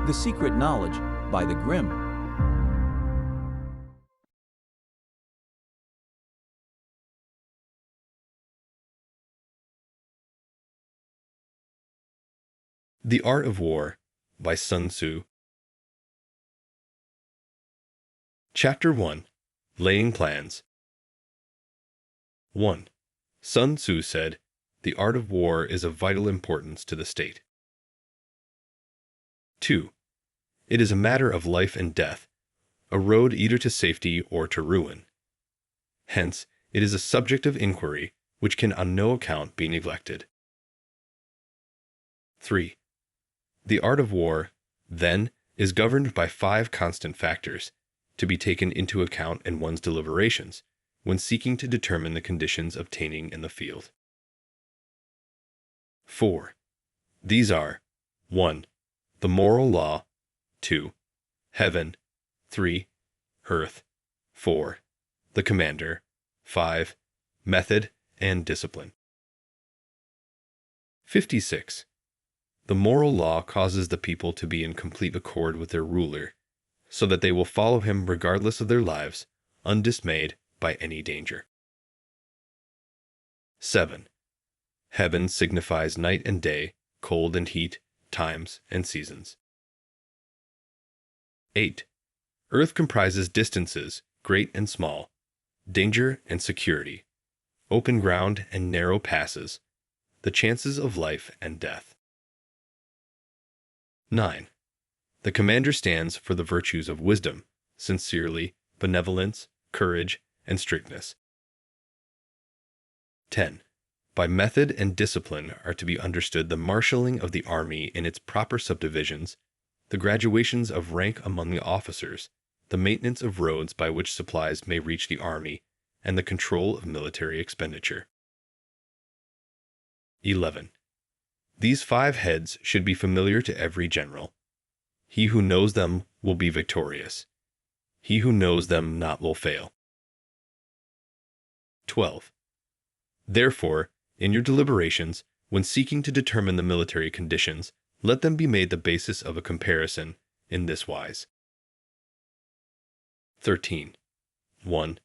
The Secret Knowledge by the Grimm. The Art of War by Sun Tzu. Chapter 1. Laying Plans. 1. Sun Tzu said, "The art of war is of vital importance to the state." 2. It is a matter of life and death, a road either to safety or to ruin. Hence, it is a subject of inquiry which can on no account be neglected. 3. The art of war, then, is governed by 5 constant factors, to be taken into account in one's deliberations, when seeking to determine the conditions obtaining in the field. 4. These are 1. The moral law, 2. Heaven, 3. Earth, 4. The commander, 5. Method and discipline. 56. The moral law causes the people to be in complete accord with their ruler, so that they will follow him regardless of their lives, undismayed by any danger. 7. Heaven signifies night and day, cold and heat, times and seasons. 8. Earth comprises distances, great and small, danger and security, open ground and narrow passes, the chances of life and death. 9. The commander stands for the virtues of wisdom, sincerity, benevolence, courage, and strictness. 10. By method and discipline are to be understood the marshalling of the army in its proper subdivisions, the graduations of rank among the officers, the maintenance of roads by which supplies may reach the army, and the control of military expenditure. 11. These 5 heads should be familiar to every general. He who knows them will be victorious. He who knows them not will fail. 12. Therefore, in your deliberations, when seeking to determine the military conditions, let them be made the basis of a comparison in this wise. 13. 1.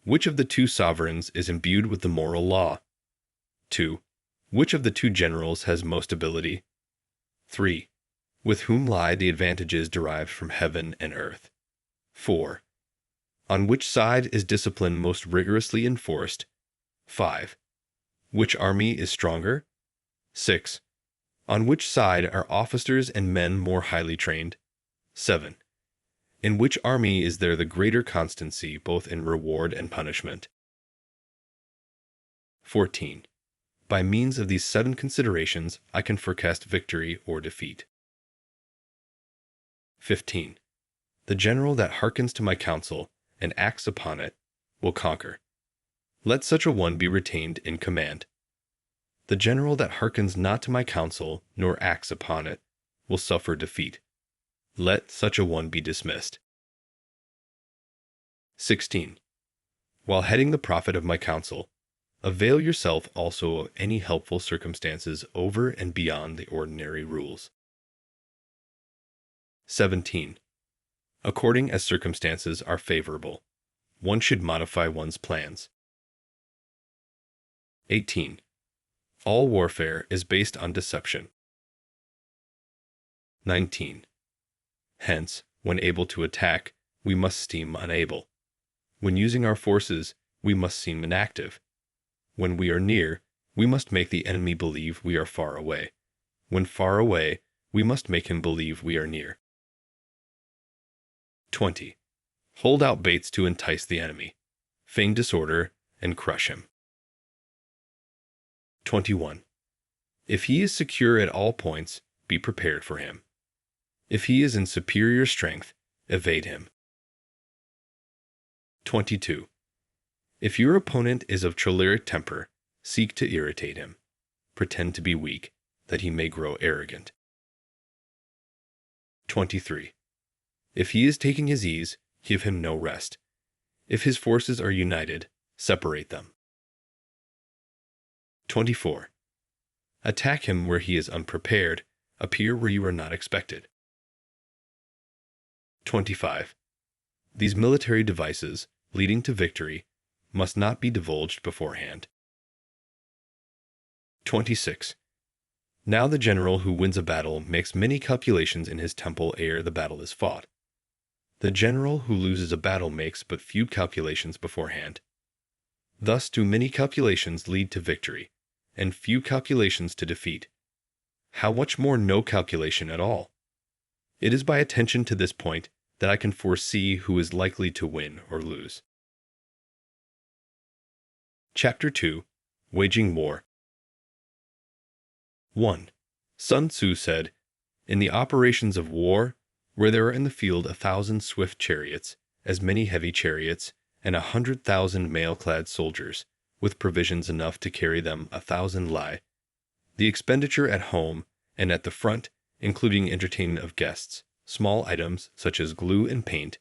Which of the 2 sovereigns is imbued with the moral law? 2. Which of the 2 generals has most ability? 3. With whom lie the advantages derived from heaven and earth? 4. On which side is discipline most rigorously enforced? 5. Which army is stronger? 6. On which side are officers and men more highly trained? 7. In which army is there the greater constancy both in reward and punishment? 14. By means of these 7 considerations, I can forecast victory or defeat. 15. The general that hearkens to my counsel and acts upon it will conquer. Let such a one be retained in command. The general that hearkens not to my counsel nor acts upon it will suffer defeat. Let such a one be dismissed. 16. While heading the profit of my counsel, avail yourself also of any helpful circumstances over and beyond the ordinary rules. 17. According as circumstances are favorable, one should modify one's plans. 18. All warfare is based on deception. 19. Hence, when able to attack, we must seem unable. When using our forces, we must seem inactive. When we are near, we must make the enemy believe we are far away. When far away, we must make him believe we are near. 20. Hold out baits to entice the enemy, feign disorder, and crush him. 21. If he is secure at all points, be prepared for him. If he is in superior strength, evade him. 22. If your opponent is of choleric temper, seek to irritate him. Pretend to be weak, that he may grow arrogant. 23. If he is taking his ease, give him no rest. If his forces are united, separate them. 24. Attack him where he is unprepared, appear where you are not expected. 25. These military devices, leading to victory, must not be divulged beforehand. 26. Now the general who wins a battle makes many calculations in his temple ere the battle is fought. The general who loses a battle makes but few calculations beforehand. Thus do many calculations lead to victory, and few calculations to defeat. How much more no calculation at all? It is by attention to this point that I can foresee who is likely to win or lose. Chapter 2. Waging War. 1. Sun Tzu said, "In the operations of war, where there are in the field 1,000 swift chariots, as many heavy chariots, and 100,000 mail-clad soldiers, with provisions enough to carry them 1,000 li, the expenditure at home and at the front, including entertainment of guests, small items such as glue and paint,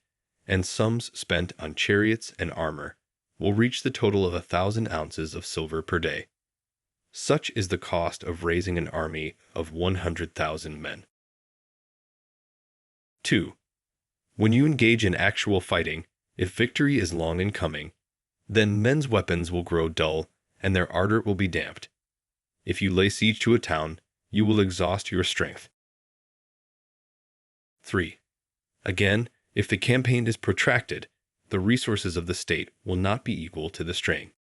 and sums spent on chariots and armor, will reach the total of 1,000 ounces of silver per day. Such is the cost of raising an army of 100,000 men." 2. When you engage in actual fighting, if victory is long in coming, then men's weapons will grow dull and their ardor will be damped. If you lay siege to a town, you will exhaust your strength. 3. Again, if the campaign is protracted, the resources of the state will not be equal to the strain.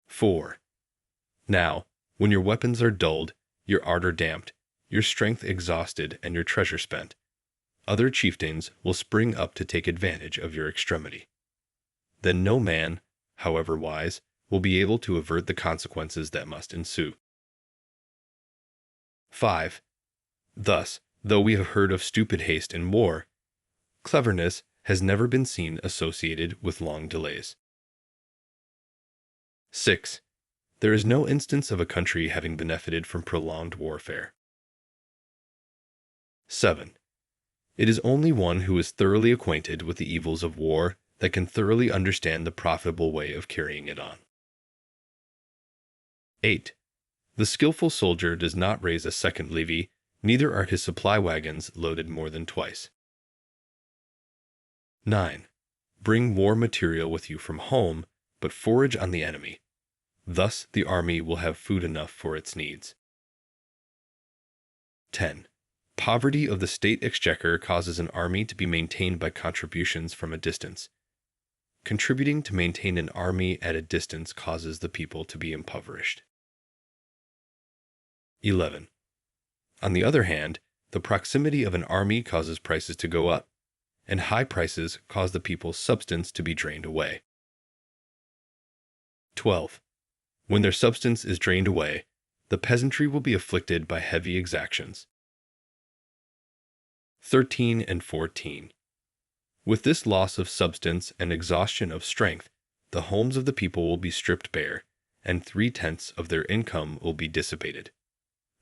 4. Now, when your weapons are dulled, your ardor damped, your strength exhausted, and your treasure spent, other chieftains will spring up to take advantage of your extremity. Then no man, however wise, will be able to avert the consequences that must ensue. 5. Thus, though we have heard of stupid haste in war, cleverness has never been seen associated with long delays. 6. There is no instance of a country having benefited from prolonged warfare. 7. It is only one who is thoroughly acquainted with the evils of war that can thoroughly understand the profitable way of carrying it on. 8. The skillful soldier does not raise a second levy, neither are his supply wagons loaded more than twice. 9. Bring war material with you from home, but forage on the enemy. Thus the army will have food enough for its needs. 10. Poverty of the state exchequer causes an army to be maintained by contributions from a distance. Contributing to maintain an army at a distance causes the people to be impoverished. 11. On the other hand, the proximity of an army causes prices to go up, and high prices cause the people's substance to be drained away. 12. When their substance is drained away, the peasantry will be afflicted by heavy exactions. 13 and 14. With this loss of substance and exhaustion of strength, the homes of the people will be stripped bare, and 3/10 of their income will be dissipated,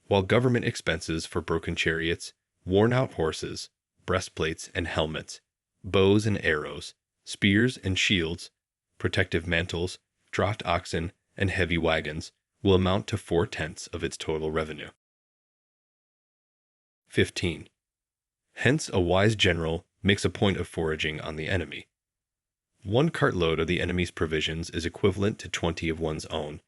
while government expenses for broken chariots, worn-out horses, breastplates and helmets, bows and arrows, spears and shields, protective mantles, draught oxen, and heavy wagons will amount to 4/10 of its total revenue. 15. Hence a wise general makes a point of foraging on the enemy. 1 cartload of the enemy's provisions is equivalent to 20 of one's own,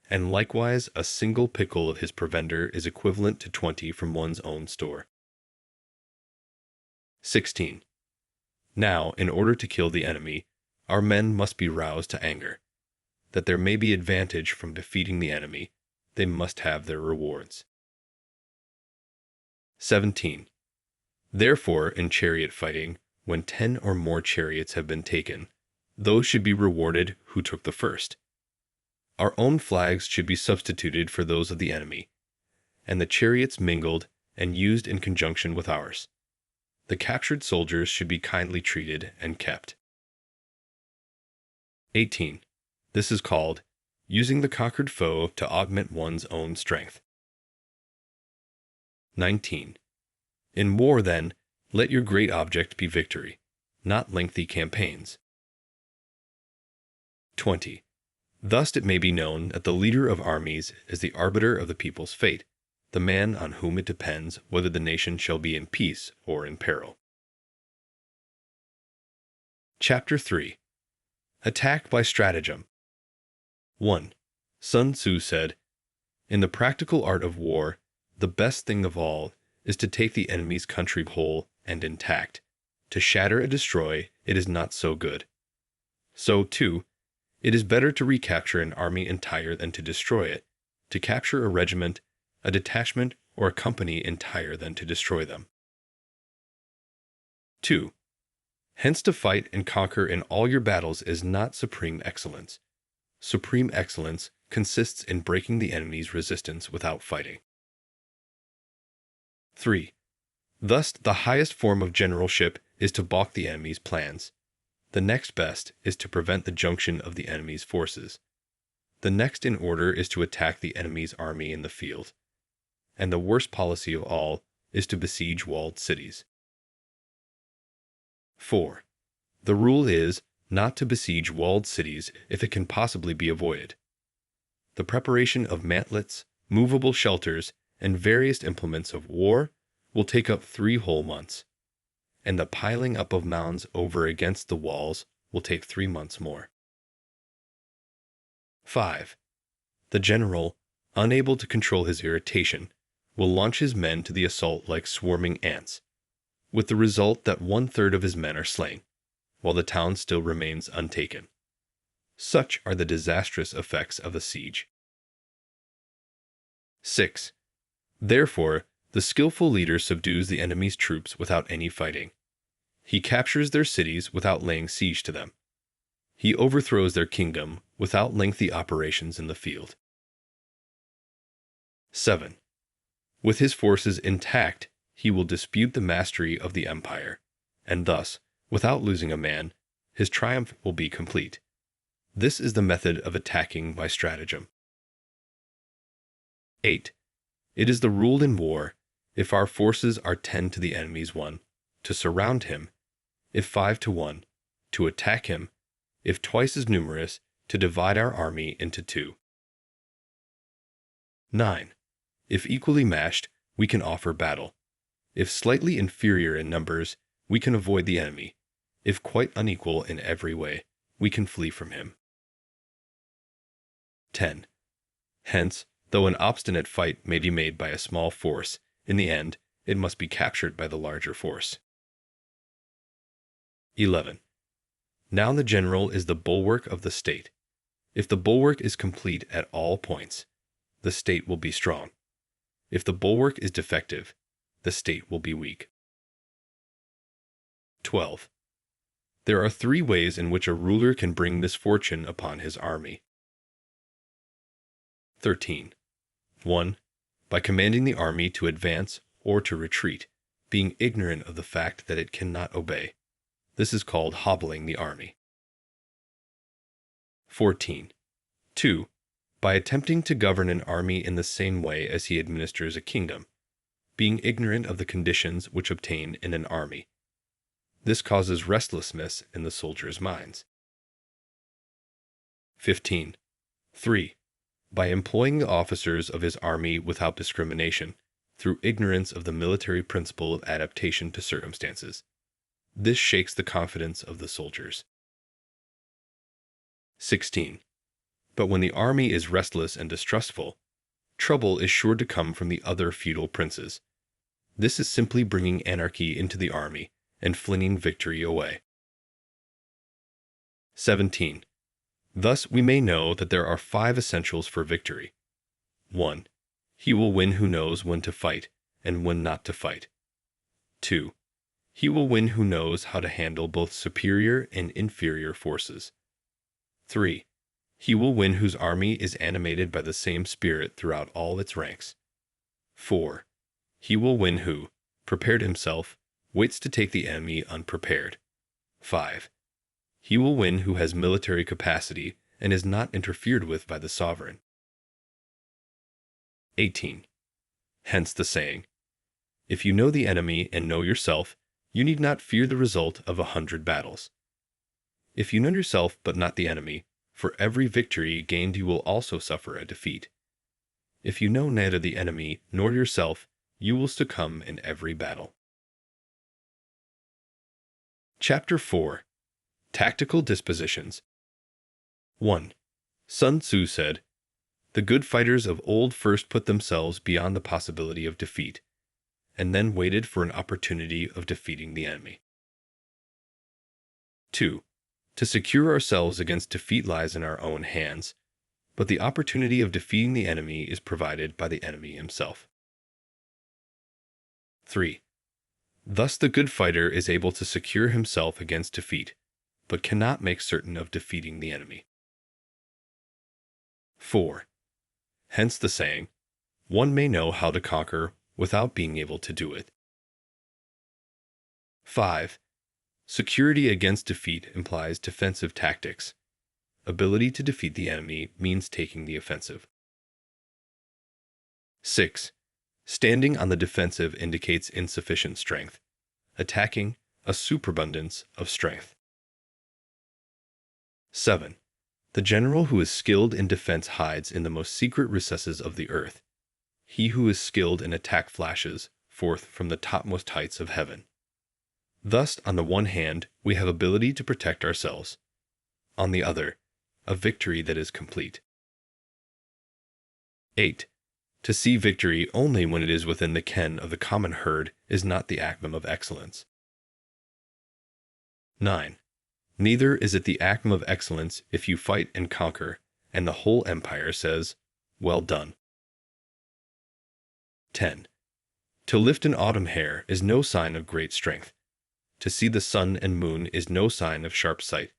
and likewise a single pickle of his provender is equivalent to 20 from one's own store. 16. Now, in order to kill the enemy, our men must be roused to anger. That there may be advantage from defeating the enemy, they must have their rewards. 17. Therefore, in chariot fighting, when 10 or more chariots have been taken, those should be rewarded who took the first. Our own flags should be substituted for those of the enemy, and the chariots mingled and used in conjunction with ours. The captured soldiers should be kindly treated and kept. 18. This is called using the conquered foe to augment one's own strength. 19. In war, then, let your great object be victory, not lengthy campaigns. 20. Thus it may be known that the leader of armies is the arbiter of the people's fate, the man on whom it depends whether the nation shall be in peace or in peril. Chapter 3. Attack by Stratagem. 1. Sun Tzu said, "In the practical art of war, the best thing of all is to take the enemy's country whole and intact. To shatter and destroy it is not so good. So, too, it is better to recapture an army entire than to destroy it, to capture a regiment, a detachment, or a company entire than to destroy them." 2. Hence to fight and conquer in all your battles is not supreme excellence. Supreme excellence consists in breaking the enemy's resistance without fighting. 3. Thus, the highest form of generalship is to balk the enemy's plans. The next best is to prevent the junction of the enemy's forces. The next in order is to attack the enemy's army in the field. And the worst policy of all is to besiege walled cities. 4. The rule is not to besiege walled cities if it can possibly be avoided. The preparation of mantlets, movable shelters, and various implements of war will take up 3 whole months, and the piling up of mounds over against the walls will take 3 months more. 5. The general, unable to control his irritation, will launch his men to the assault like swarming ants, with the result that 1/3 of his men are slain, while the town still remains untaken. Such are the disastrous effects of a siege. 6. Therefore, the skillful leader subdues the enemy's troops without any fighting. He captures their cities without laying siege to them. He overthrows their kingdom without lengthy operations in the field. 7. With his forces intact, he will dispute the mastery of the empire, and thus, without losing a man, his triumph will be complete. This is the method of attacking by stratagem. 8. It is the rule in war, if our forces are 10 to the enemy's 1, to surround him; if 5 to 1, to attack him; if twice as numerous, to divide our army into 2. 9. If equally matched, we can offer battle. If slightly inferior in numbers, we can avoid the enemy. If quite unequal in every way, we can flee from him. 10. Hence, though an obstinate fight may be made by a small force, in the end, it must be captured by the larger force. 11. Now the general is the bulwark of the state. If the bulwark is complete at all points, the state will be strong. If the bulwark is defective, the state will be weak. 12. There are 3 ways in which a ruler can bring misfortune upon his army. 13. 1. By commanding the army to advance or to retreat, being ignorant of the fact that it cannot obey. This is called hobbling the army. 14. 2. By attempting to govern an army in the same way as he administers a kingdom, being ignorant of the conditions which obtain in an army. This causes restlessness in the soldiers' minds. 15. 3. By employing the officers of his army without discrimination, through ignorance of the military principle of adaptation to circumstances. This shakes the confidence of the soldiers. 16. But when the army is restless and distrustful, trouble is sure to come from the other feudal princes. This is simply bringing anarchy into the army and flinging victory away. 17. Thus we may know that there are 5 essentials for victory. 1. He will win who knows when to fight and when not to fight. 2. He will win who knows how to handle both superior and inferior forces. 3. He will win whose army is animated by the same spirit throughout all its ranks. 4. He will win who, prepared himself, waits to take the enemy unprepared. 5. He will win who has military capacity and is not interfered with by the sovereign. 18. Hence the saying, if you know the enemy and know yourself, you need not fear the result of 100 battles. If you know yourself but not the enemy, for every victory gained you will also suffer a defeat. If you know neither the enemy nor yourself, you will succumb in every battle. Chapter 4. Tactical Dispositions. 1. Sun Tzu said, "The good fighters of old first put themselves beyond the possibility of defeat, and then waited for an opportunity of defeating the enemy." 2. To secure ourselves against defeat lies in our own hands, but the opportunity of defeating the enemy is provided by the enemy himself. 3. Thus the good fighter is able to secure himself against defeat, but cannot make certain of defeating the enemy. 4. Hence the saying, "One may know how to conquer without being able to do it." 5. Security against defeat implies defensive tactics. Ability to defeat the enemy means taking the offensive. 6. Standing on the defensive indicates insufficient strength. Attacking, a superabundance of strength. 7. The general who is skilled in defense hides in the most secret recesses of the earth. He who is skilled in attack flashes forth from the topmost heights of heaven. Thus, on the one hand, we have ability to protect ourselves. On the other, a victory that is complete. 8. To see victory only when it is within the ken of the common herd is not the acme of excellence. 9. Neither is it the acme of excellence if you fight and conquer, and the whole empire says, "Well done." 10. To lift an autumn hair is no sign of great strength. To see the sun and moon is no sign of sharp sight.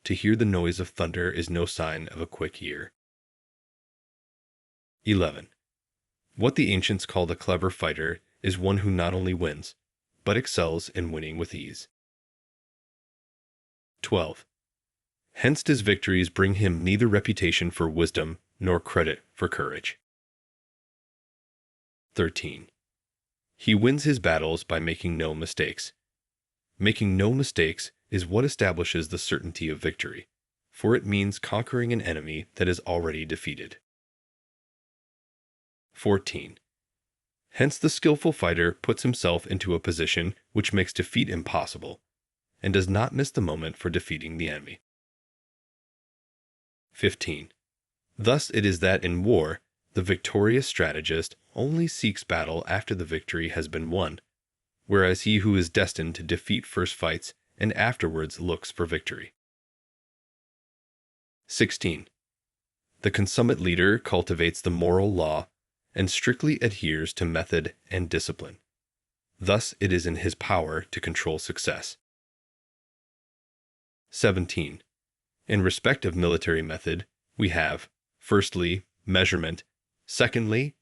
To hear the noise of thunder is no sign of a quick ear. 11. What the ancients called a clever fighter is one who not only wins, but excels in winning with ease. 12. Hence his victories bring him neither reputation for wisdom nor credit for courage. 13. He wins his battles by making no mistakes. Making no mistakes is what establishes the certainty of victory, for it means conquering an enemy that is already defeated. 14. Hence the skillful fighter puts himself into a position which makes defeat impossible, and does not miss the moment for defeating the enemy. 15. Thus it is that in war, the victorious strategist only seeks battle after the victory has been won, whereas he who is destined to defeat first fights and afterwards looks for victory. 16. The consummate leader cultivates the moral law and strictly adheres to method and discipline. Thus it is in his power to control success. 17. In respect of military method, we have, firstly, measurement, secondly,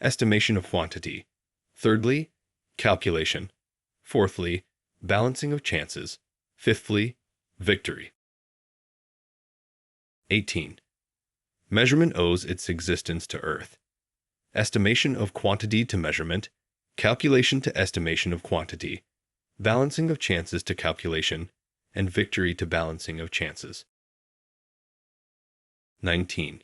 estimation of quantity, thirdly, calculation, fourthly, balancing of chances, fifthly, victory. 18. Measurement owes its existence to earth. Estimation of quantity to measurement, calculation to estimation of quantity, balancing of chances to calculation, and victory to balancing of chances. 19.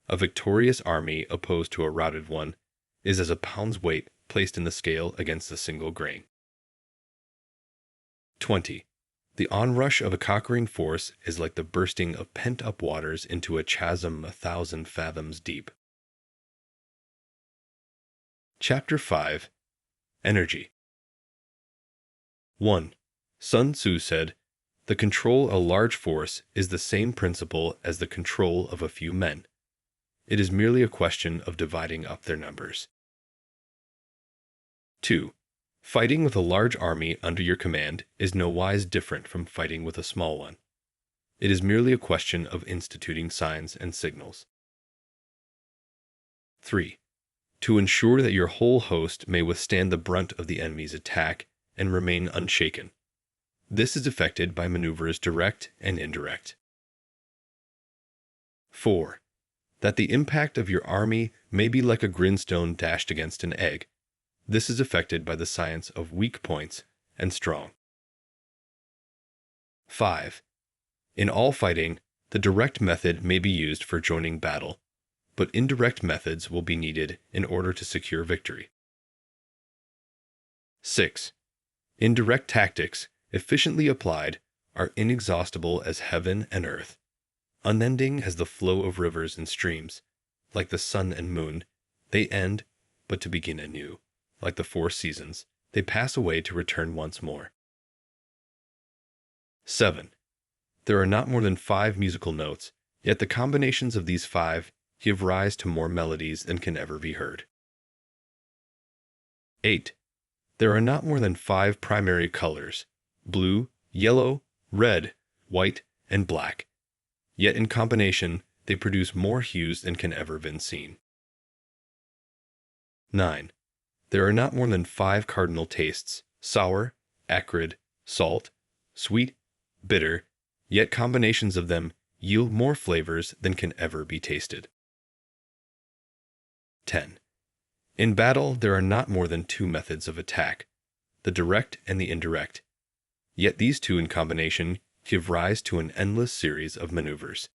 A victorious army opposed to a routed one is as a pound's weight placed in the scale against a single grain. 20. The onrush of a conquering force is like the bursting of pent-up waters into a chasm 1,000 fathoms deep. Chapter 5. Energy. 1. Sun Tzu said, "The control of a large force is the same principle as the control of a few men. It is merely a question of dividing up their numbers." 2. Fighting with a large army under your command is no wise different from fighting with a small one. It is merely a question of instituting signs and signals. 3. To ensure that your whole host may withstand the brunt of the enemy's attack and remain unshaken. This is effected by maneuvers direct and indirect. 4. That the impact of your army may be like a grindstone dashed against an egg. This is effected by the science of weak points and strong. 5. In all fighting, the direct method may be used for joining battle. but indirect methods will be needed in order to secure victory. 6. Indirect tactics, efficiently applied, are inexhaustible as heaven and earth, unending as the flow of rivers and streams. Like the sun and moon, they end, but to begin anew. Like the four seasons, they pass away to return once more. 7. There are not more than 5 musical notes, yet the combinations of these 5 give rise to more melodies than can ever be heard. 8. There are not more than 5 primary colors: blue, yellow, red, white, and black. Yet in combination, they produce more hues than can ever been seen. 9. There are not more than 5 cardinal tastes: sour, acrid, salt, sweet, bitter, yet combinations of them yield more flavors than can ever be tasted. 10. In battle, there are not more than 2 methods of attack, the direct and the indirect. Yet these 2 in combination give rise to an endless series of maneuvers.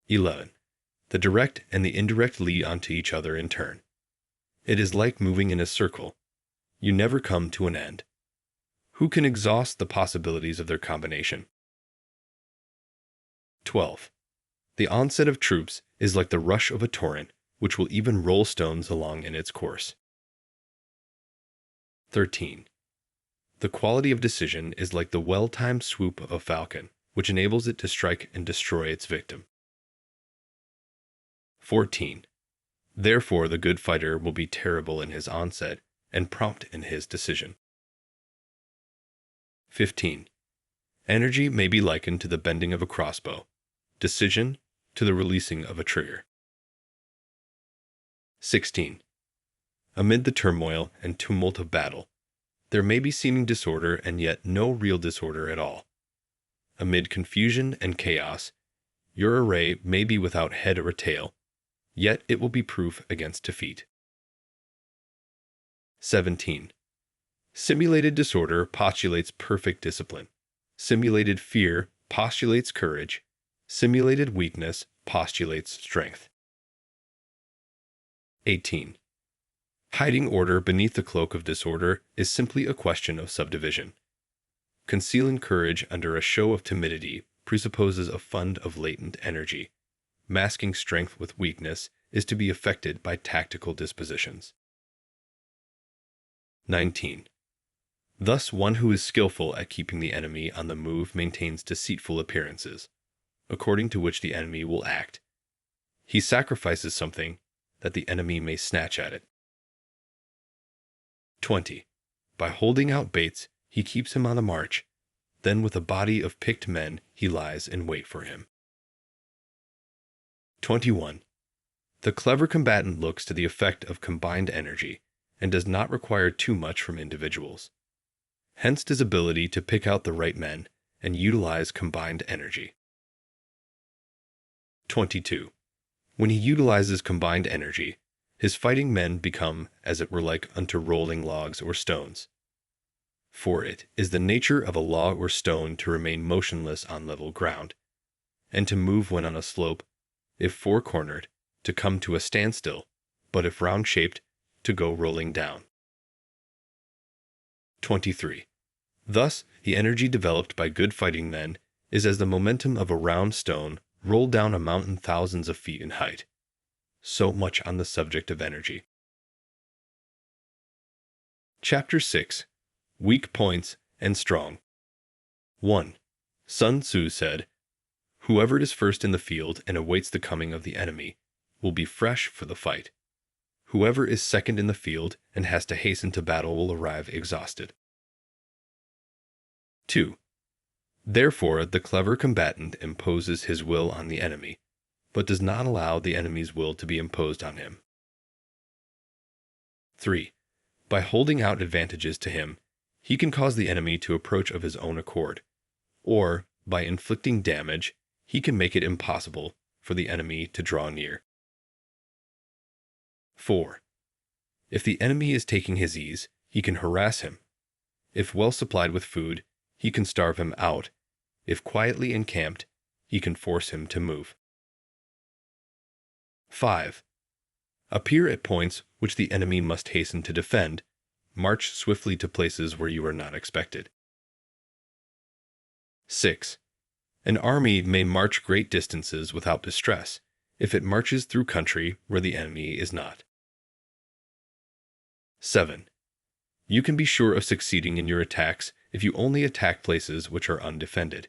11. The direct and the indirect lead onto each other in turn. It is like moving in a circle. You never come to an end. Who can exhaust the possibilities of their combination? 12. The onset of troops is like the rush of a torrent, which will even roll stones along in its course. 13. The quality of decision is like the well-timed swoop of a falcon, which enables it to strike and destroy its victim. 14. Therefore, the good fighter will be terrible in his onset and prompt in his decision. 15. Energy may be likened to the bending of a crossbow, decision to the releasing of a trigger. 16. Amid the turmoil and tumult of battle, there may be seeming disorder and yet no real disorder at all. Amid confusion and chaos, your array may be without head or tail, yet it will be proof against defeat. 17. Simulated disorder postulates perfect discipline. Simulated fear postulates courage. Simulated weakness postulates strength. 18. Hiding order beneath the cloak of disorder is simply a question of subdivision. Concealing courage under a show of timidity presupposes a fund of latent energy. Masking strength with weakness is to be effected by tactical dispositions. 19. Thus, one who is skillful at keeping the enemy on the move maintains deceitful appearances, according to which the enemy will act. He sacrifices something that the enemy may snatch at it. 20. By holding out baits, he keeps him on the march. Then with a body of picked men he lies in wait for him. 21. The clever combatant looks to the effect of combined energy and does not require too much from individuals. Hence his ability to pick out the right men and utilize combined energy. 22. When he utilizes combined energy, his fighting men become as it were like unto rolling logs or stones. For it is the nature of a log or stone to remain motionless on level ground, and to move when on a slope, if four-cornered, to come to a standstill, but if round-shaped, to go rolling down. 23. Thus, the energy developed by good fighting men is as the momentum of a round stone rolled down a mountain thousands of feet in height. So much on the subject of energy. Chapter 6. Weak Points and Strong. 1. Sun Tzu said, "Whoever is first in the field and awaits the coming of the enemy will be fresh for the fight. Whoever is second in the field and has to hasten to battle will arrive exhausted." 2. Therefore, the clever combatant imposes his will on the enemy, but does not allow the enemy's will to be imposed on him. 3. By holding out advantages to him, he can cause the enemy to approach of his own accord, or, by inflicting damage, he can make it impossible for the enemy to draw near. 4. If the enemy is taking his ease, he can harass him. If well supplied with food, he can starve him out. If quietly encamped, he can force him to move. 5. Appear at points which the enemy must hasten to defend. March swiftly to places where you are not expected. 6. An army may march great distances without distress if it marches through country where the enemy is not. 7. You can be sure of succeeding in your attacks if you only attack places which are undefended.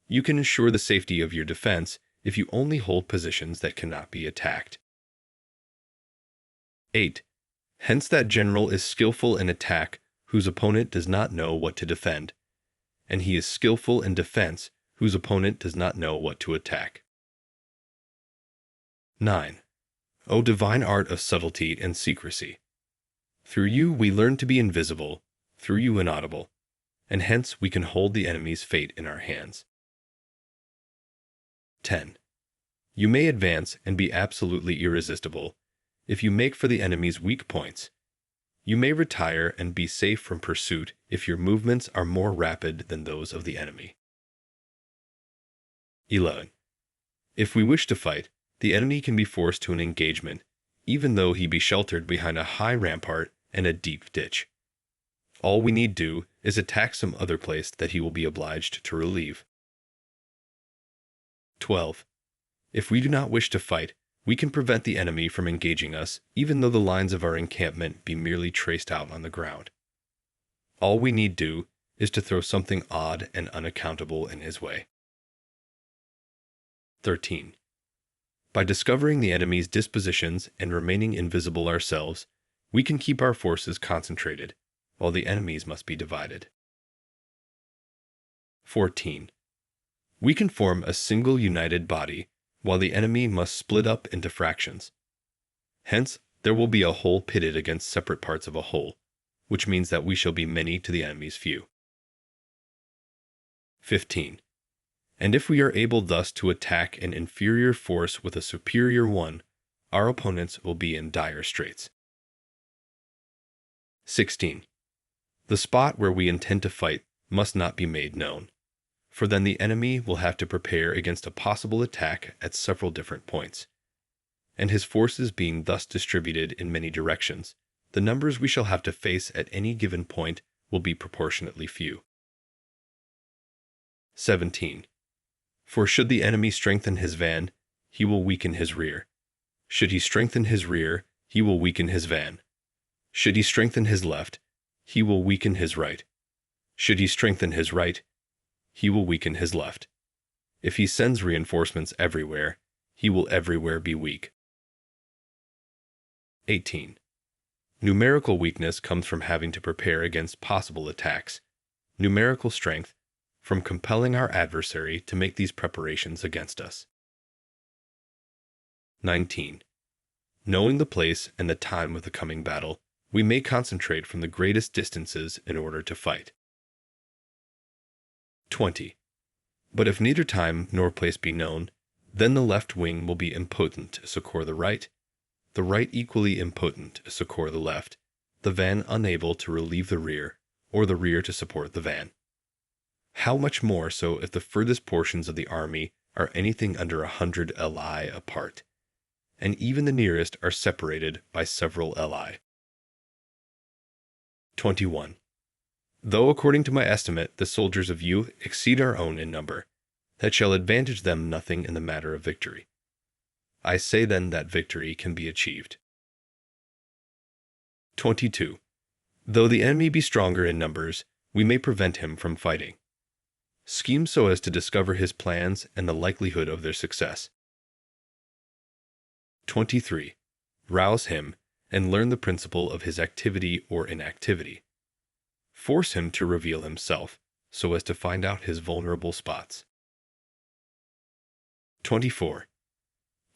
You can ensure the safety of your defense if you only hold positions that cannot be attacked. 8. Hence that general is skillful in attack whose opponent does not know what to defend, and he is skillful in defense whose opponent does not know what to attack. 9. O divine art of subtlety and secrecy! Through you we learn to be invisible, through you inaudible, and hence we can hold the enemy's fate in our hands. 10. You may advance and be absolutely irresistible if you make for the enemy's weak points. You may retire and be safe from pursuit if your movements are more rapid than those of the enemy. 11. If we wish to fight, the enemy can be forced to an engagement, even though he be sheltered behind a high rampart and a deep ditch. All we need do is attack some other place that he will be obliged to relieve. 12. If we do not wish to fight, we can prevent the enemy from engaging us, even though the lines of our encampment be merely traced out on the ground. All we need do is to throw something odd and unaccountable in his way. 13. By discovering the enemy's dispositions and remaining invisible ourselves, we can keep our forces concentrated, while the enemy's must be divided. 14. We can form a single united body, while the enemy must split up into fractions. Hence, there will be a whole pitted against separate parts of a whole, which means that we shall be many to the enemy's few. 15. And if we are able thus to attack an inferior force with a superior one, our opponents will be in dire straits. 16. The spot where we intend to fight must not be made known, for then the enemy will have to prepare against a possible attack at several different points. And his forces being thus distributed in many directions, the numbers we shall have to face at any given point will be proportionately few. 17. For should the enemy strengthen his van, he will weaken his rear. Should he strengthen his rear, he will weaken his van. Should he strengthen his left, he will weaken his right. Should he strengthen his right, he will weaken his left. If he sends reinforcements everywhere, he will everywhere be weak. 18. Numerical weakness comes from having to prepare against possible attacks. Numerical strength from compelling our adversary to make these preparations against us. 19. Knowing the place and the time of the coming battle, we may concentrate from the greatest distances in order to fight. 20. But if neither time nor place be known, then the left wing will be impotent to succor the right equally impotent to succor the left, the van unable to relieve the rear, or the rear to support the van. How much more so if the furthest portions of the army are anything under 100 li apart, and even the nearest are separated by several li. 21. Though according to my estimate the soldiers of you exceed our own in number, that shall advantage them nothing in the matter of victory. I say then that victory can be achieved. 22. Though the enemy be stronger in numbers, we may prevent him from fighting. Scheme so as to discover his plans and the likelihood of their success. 23. Rouse him and learn the principle of his activity or inactivity. Force him to reveal himself so as to find out his vulnerable spots. 24.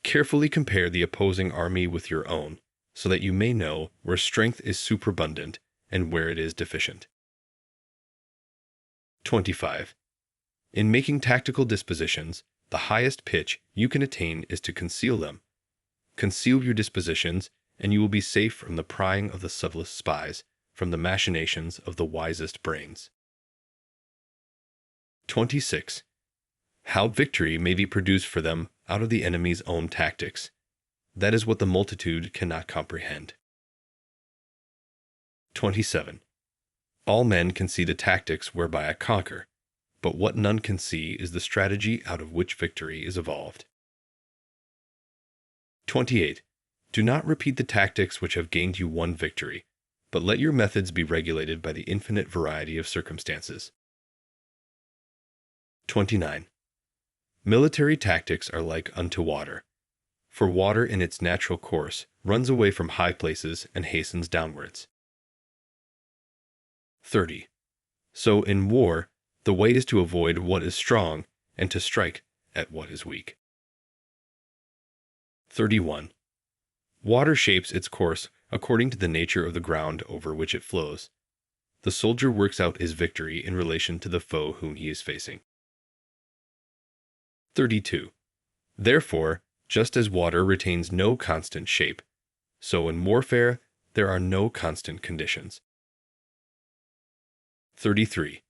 Carefully compare the opposing army with your own, so that you may know where strength is superabundant and where it is deficient. 25. In making tactical dispositions, the highest pitch you can attain is to conceal them. Conceal your dispositions, and you will be safe from the prying of the subtlest spies, from the machinations of the wisest brains. 26. How victory may be produced for them out of the enemy's own tactics. That is what the multitude cannot comprehend. 27. All men can see the tactics whereby I conquer, but what none can see is the strategy out of which victory is evolved. 28. Do not repeat the tactics which have gained you one victory, but let your methods be regulated by the infinite variety of circumstances. 29. Military tactics are like unto water, for water in its natural course runs away from high places and hastens downwards. 30. So in war, the way is to avoid what is strong and to strike at what is weak. 31. Water shapes its course according to the nature of the ground over which it flows. The soldier works out his victory in relation to the foe whom he is facing. 32. Therefore, just as water retains no constant shape, so in warfare there are no constant conditions. 33.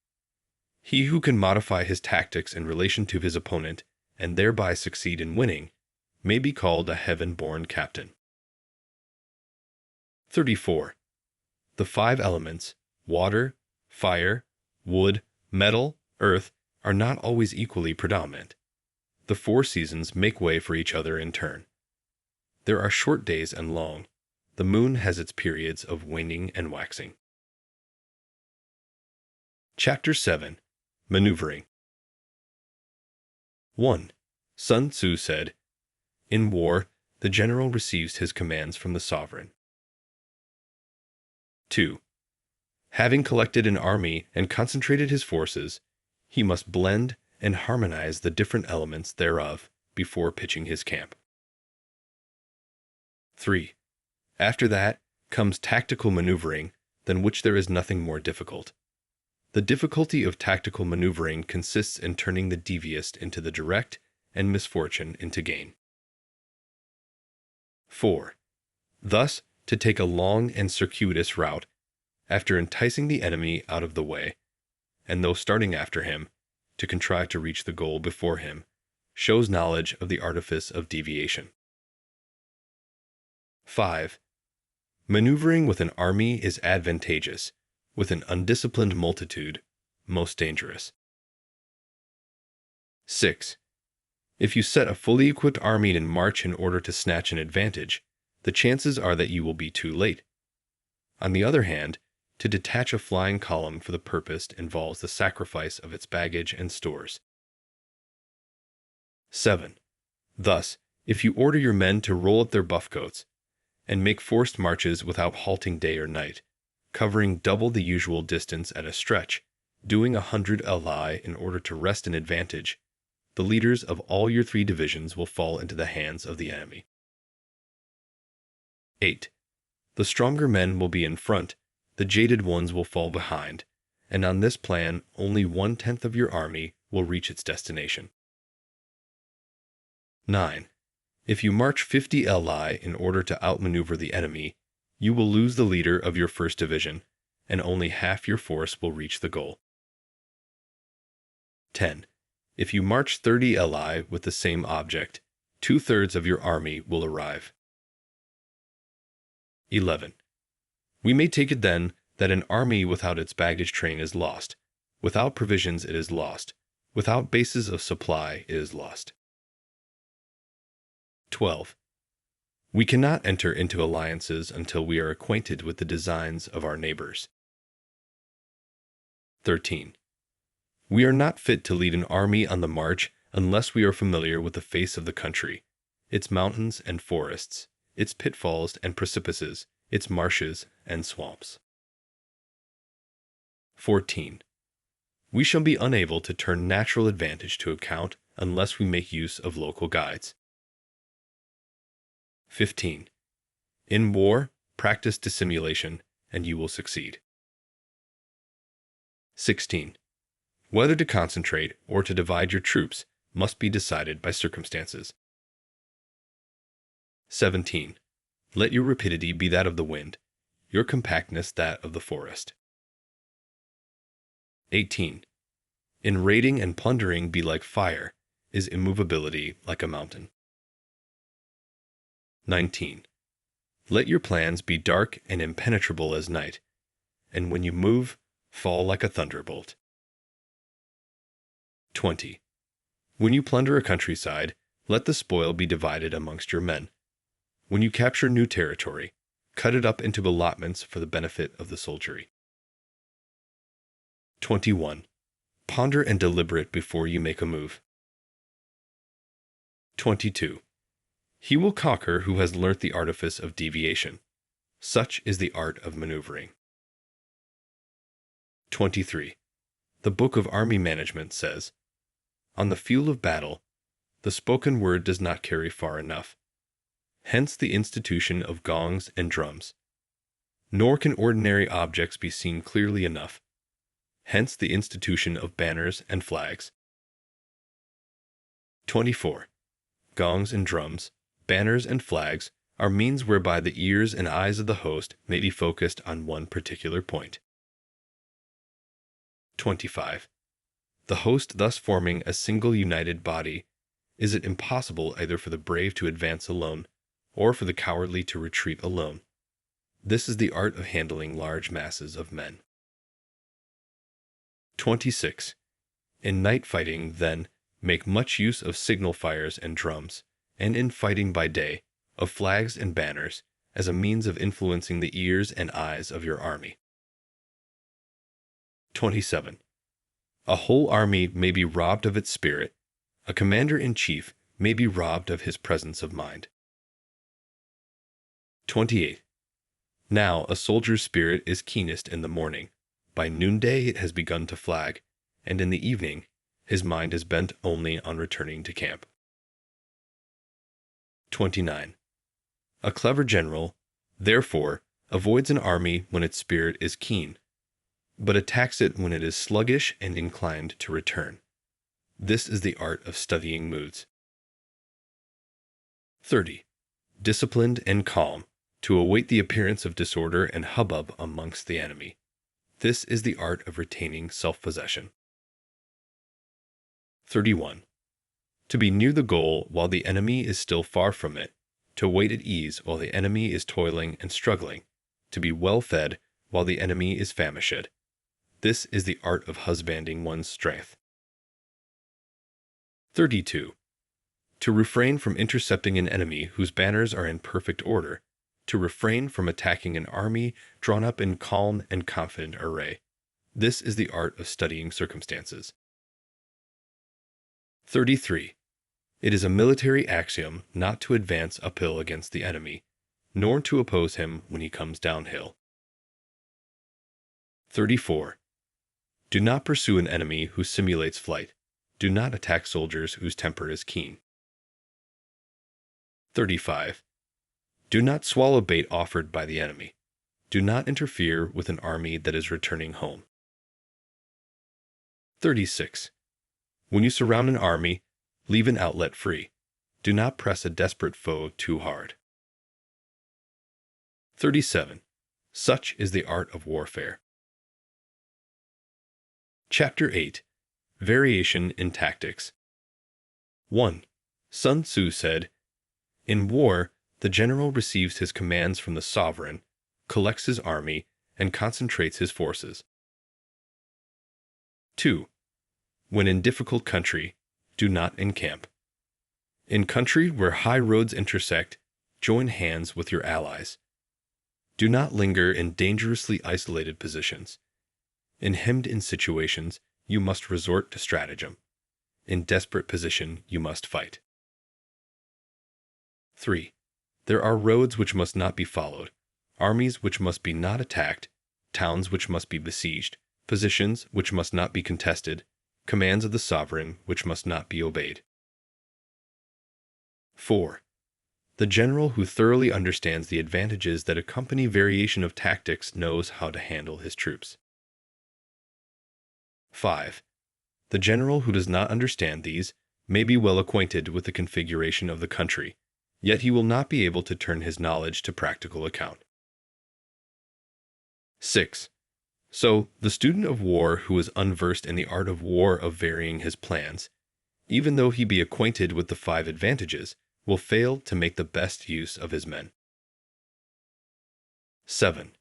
He who can modify his tactics in relation to his opponent and thereby succeed in winning may be called a heaven-born captain. 34. The 5 elements, water, fire, wood, metal, earth, are not always equally predominant. The 4 seasons make way for each other in turn. There are short days and long. The moon has its periods of waning and waxing. Chapter 7. Maneuvering. 1. Sun Tzu said, "In war, the general receives his commands from the sovereign." 2. Having collected an army and concentrated his forces, he must blend and harmonize the different elements thereof before pitching his camp. 3. After that comes tactical maneuvering, than which there is nothing more difficult. The difficulty of tactical maneuvering consists in turning the devious into the direct and misfortune into gain. 4. Thus, to take a long and circuitous route, after enticing the enemy out of the way, and though starting after him, to contrive to reach the goal before him, shows knowledge of the artifice of deviation. 5. Maneuvering with an army is advantageous, with an undisciplined multitude, most dangerous. 6. If you set a fully equipped army in march in order to snatch an advantage, the chances are that you will be too late. On the other hand, to detach a flying column for the purpose involves the sacrifice of its baggage and stores. 7. Thus, if you order your men to roll up their buffcoats, and make forced marches without halting day or night, covering double the usual distance at a stretch, doing 100 ely in order to wrest an advantage, the leaders of all your 3 divisions will fall into the hands of the enemy. 8. The stronger men will be in front, the jaded ones will fall behind, and on this plan only 1/10 of your army will reach its destination. 9. If you march 50 ely in order to outmaneuver the enemy, you will lose the leader of your first division, and only half your force will reach the goal. 10. If you march 30 ely with the same object, 2/3 of your army will arrive. 11. We may take it then that an army without its baggage train is lost, without provisions it is lost, without bases of supply it is lost. 12. We cannot enter into alliances until we are acquainted with the designs of our neighbors. 13. We are not fit to lead an army on the march unless we are familiar with the face of the country, its mountains and forests, its pitfalls and precipices, its marshes and swamps. 14. We shall be unable to turn natural advantage to account unless we make use of local guides. 15. In war, practice dissimulation, and you will succeed. 16. Whether to concentrate or to divide your troops must be decided by circumstances. 17. Let your rapidity be that of the wind, your compactness that of the forest. 18. In raiding and plundering be like fire, is immovability like a mountain. 19. Let your plans be dark and impenetrable as night, and when you move, fall like a thunderbolt. 20. When you plunder a countryside, let the spoil be divided amongst your men. When you capture new territory, cut it up into allotments for the benefit of the soldiery. 21. Ponder and deliberate before you make a move. 22. He will conquer who has learnt the artifice of deviation. Such is the art of maneuvering. 23. The Book of Army Management says, "On the field of battle, the spoken word does not carry far enough. Hence the institution of gongs and drums. Nor can ordinary objects be seen clearly enough. Hence the institution of banners and flags." 24. Gongs and drums, banners and flags are means whereby the ears and eyes of the host may be focused on one particular point. 25. The host thus forming a single united body, is it impossible either for the brave to advance alone, or for the cowardly to retreat alone. This is the art of handling large masses of men. 26. In night fighting, then, make much use of signal fires and drums, and in fighting by day, of flags and banners, as a means of influencing the ears and eyes of your army. 27. A whole army may be robbed of its spirit. A commander-in-chief may be robbed of his presence of mind. 28. Now a soldier's spirit is keenest in the morning. By noonday it has begun to flag, and in the evening his mind is bent only on returning to camp. 29. A clever general, therefore, avoids an army when its spirit is keen, but attacks it when it is sluggish and inclined to return. This is the art of studying moods. 30. Disciplined and calm, to await the appearance of disorder and hubbub amongst the enemy. This is the art of retaining self-possession. 31. To be near the goal while the enemy is still far from it, to wait at ease while the enemy is toiling and struggling, to be well fed while the enemy is famished. This is the art of husbanding one's strength. 32. To refrain from intercepting an enemy whose banners are in perfect order, to refrain from attacking an army drawn up in calm and confident array. This is the art of studying circumstances. 33. It is a military axiom not to advance uphill against the enemy, nor to oppose him when he comes downhill. 34. Do not pursue an enemy who simulates flight. Do not attack soldiers whose temper is keen. 35. Do not swallow bait offered by the enemy. Do not interfere with an army that is returning home. 36. When you surround an army, leave an outlet free. Do not press a desperate foe too hard. 37. Such is the art of warfare. Chapter 8. Variation in Tactics. 1. Sun Tzu said, "In war, the general receives his commands from the sovereign, collects his army, and concentrates his forces." 2. When in difficult country, do not encamp. In country where high roads intersect, join hands with your allies. Do not linger in dangerously isolated positions. In hemmed-in situations, you must resort to stratagem. In desperate position, you must fight. 3. There are roads which must not be followed, armies which must be not attacked, towns which must be besieged, positions which must not be contested, commands of the sovereign which must not be obeyed. 4. The general who thoroughly understands the advantages that accompany variation of tactics knows how to handle his troops. 5. The general who does not understand these may be well acquainted with the configuration of the country, yet he will not be able to turn his knowledge to practical account. 6. So, the student of war who is unversed in the art of war of varying his plans, even though he be acquainted with the 5 advantages, will fail to make the best use of his men. 7.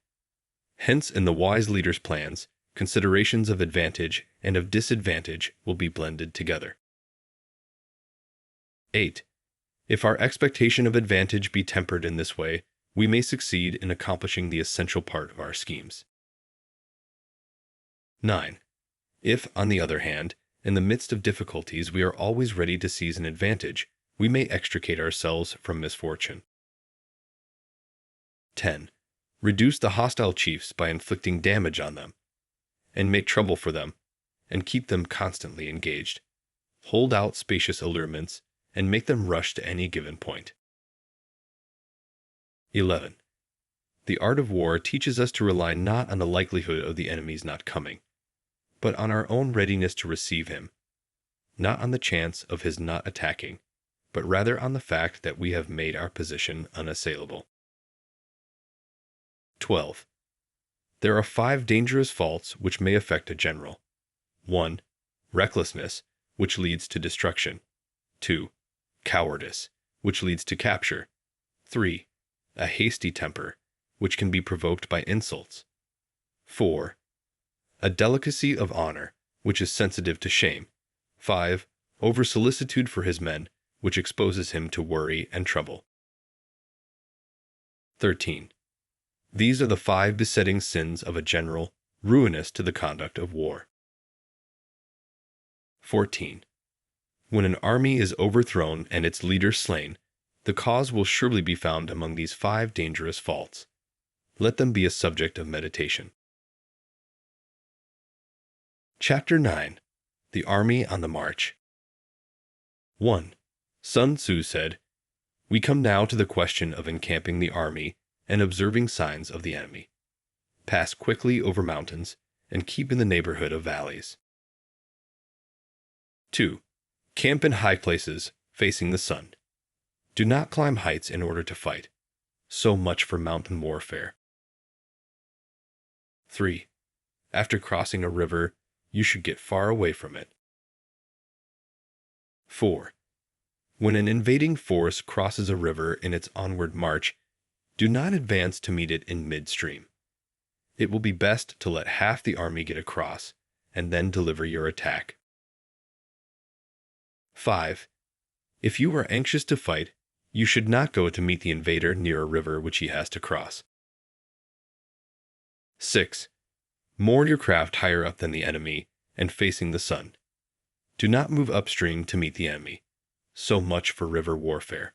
Hence, in the wise leader's plans, considerations of advantage and of disadvantage will be blended together. 8. If our expectation of advantage be tempered in this way, we may succeed in accomplishing the essential part of our schemes. 9. If, on the other hand, in the midst of difficulties we are always ready to seize an advantage, we may extricate ourselves from misfortune. 10. Reduce the hostile chiefs by inflicting damage on them, and make trouble for them, and keep them constantly engaged. Hold out spacious allurements, and make them rush to any given point. 11. The art of war teaches us to rely not on the likelihood of the enemy's not coming, but on our own readiness to receive him, not on the chance of his not attacking, but rather on the fact that we have made our position unassailable. 12. There are 5 dangerous faults which may affect a general. 1. Recklessness, which leads to destruction. 2. Cowardice, which leads to capture. 3. A hasty temper, which can be provoked by insults. 4. A delicacy of honor, which is sensitive to shame. 5. Over-solicitude for his men, which exposes him to worry and trouble. 13. These are the 5 besetting sins of a general, ruinous to the conduct of war. 14. When an army is overthrown and its leader slain, the cause will surely be found among these 5 dangerous faults. Let them be a subject of meditation. Chapter 9. The Army on the March. 1. Sun Tzu said, "We come now to the question of encamping the army and observing signs of the enemy. Pass quickly over mountains and keep in the neighborhood of valleys." 2. Camp in high places, facing the sun. Do not climb heights in order to fight. So much for mountain warfare. 3. After crossing a river, you should get far away from it. 4. When an invading force crosses a river in its onward march, do not advance to meet it in midstream. It will be best to let half the army get across, and then deliver your attack. 5. If you are anxious to fight, you should not go to meet the invader near a river which he has to cross. 6. Moor your craft higher up than the enemy, and facing the sun. Do not move upstream to meet the enemy. So much for river warfare.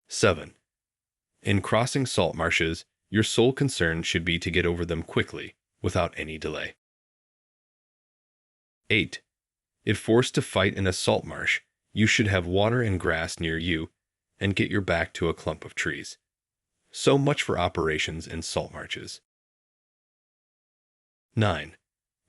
7. In crossing salt marshes, your sole concern should be to get over them quickly, without any delay. 8. If forced to fight in a salt marsh, you should have water and grass near you, and get your back to a clump of trees. So much for operations in salt marshes. 9.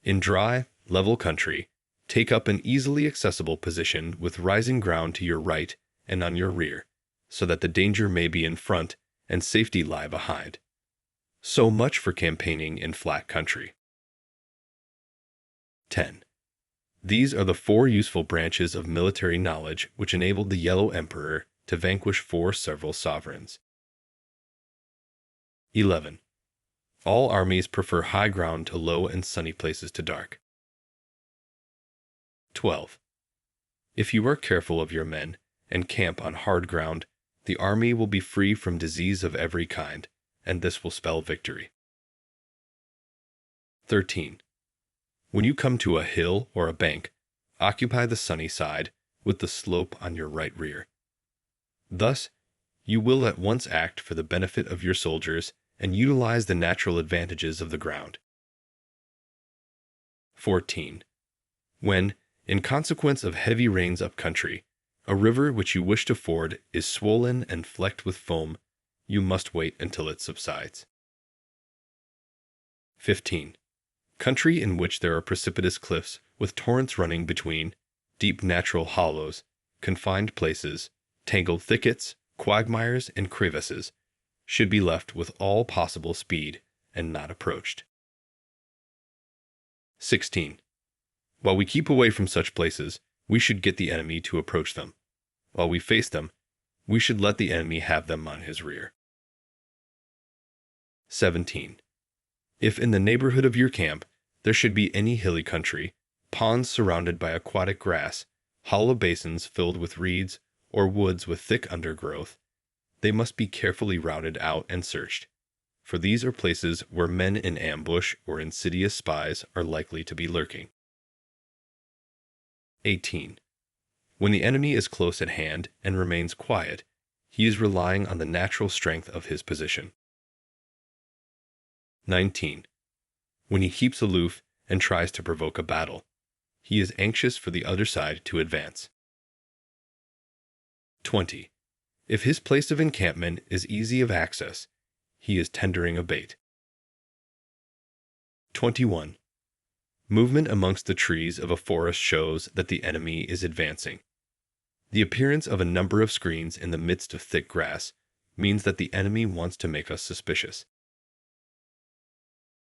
In dry, level country, take up an easily accessible position with rising ground to your right and on your rear, so that the danger may be in front and safety lie behind. So much for campaigning in flat country. 10. These are the 4 useful branches of military knowledge which enabled the Yellow Emperor to vanquish 4 several sovereigns. 11. All armies prefer high ground to low and sunny places to dark. 12. If you are careful of your men and camp on hard ground, the army will be free from disease of every kind, and this will spell victory. 13. When you come to a hill or a bank, occupy the sunny side with the slope on your right rear. Thus, you will at once act for the benefit of your soldiers and utilize the natural advantages of the ground. 14. When, in consequence of heavy rains up country, a river which you wish to ford is swollen and flecked with foam, you must wait until it subsides. 15. Country in which there are precipitous cliffs with torrents running between, deep natural hollows, confined places, tangled thickets, quagmires, and crevasses, should be left with all possible speed and not approached. 16. While we keep away from such places, we should get the enemy to approach them. while we face them, we should let the enemy have them on his rear. 17. If in the neighborhood of your camp there should be any hilly country, ponds surrounded by aquatic grass, hollow basins filled with reeds, or woods with thick undergrowth, they must be carefully routed out and searched, for these are places where men in ambush or insidious spies are likely to be lurking. 18. When the enemy is close at hand and remains quiet, he is relying on the natural strength of his position. 19. When he keeps aloof and tries to provoke a battle, he is anxious for the other side to advance. 20. If his place of encampment is easy of access, he is tendering a bait. 21. Movement amongst the trees of a forest shows that the enemy is advancing. The appearance of a number of screens in the midst of thick grass means that the enemy wants to make us suspicious.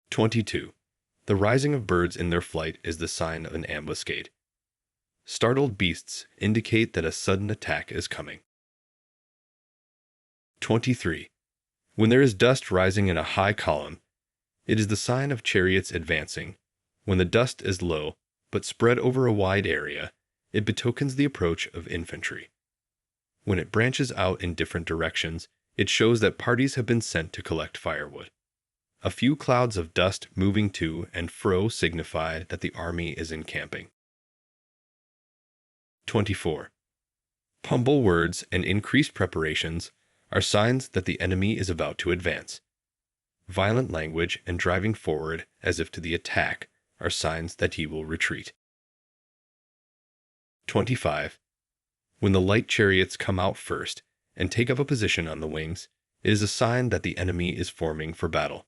22. The rising of birds in their flight is the sign of an ambuscade. Startled beasts indicate that a sudden attack is coming. 23. When there is dust rising in a high column, it is the sign of chariots advancing. When the dust is low, but spread over a wide area, it betokens the approach of infantry. When it branches out in different directions, it shows that parties have been sent to collect firewood. A few clouds of dust moving to and fro signify that the army is encamping. 24. Humble words and increased preparations are signs that the enemy is about to advance. Violent language and driving forward as if to the attack are signs that he will retreat. 25. When the light chariots come out first and take up a position on the wings, it is a sign that the enemy is forming for battle.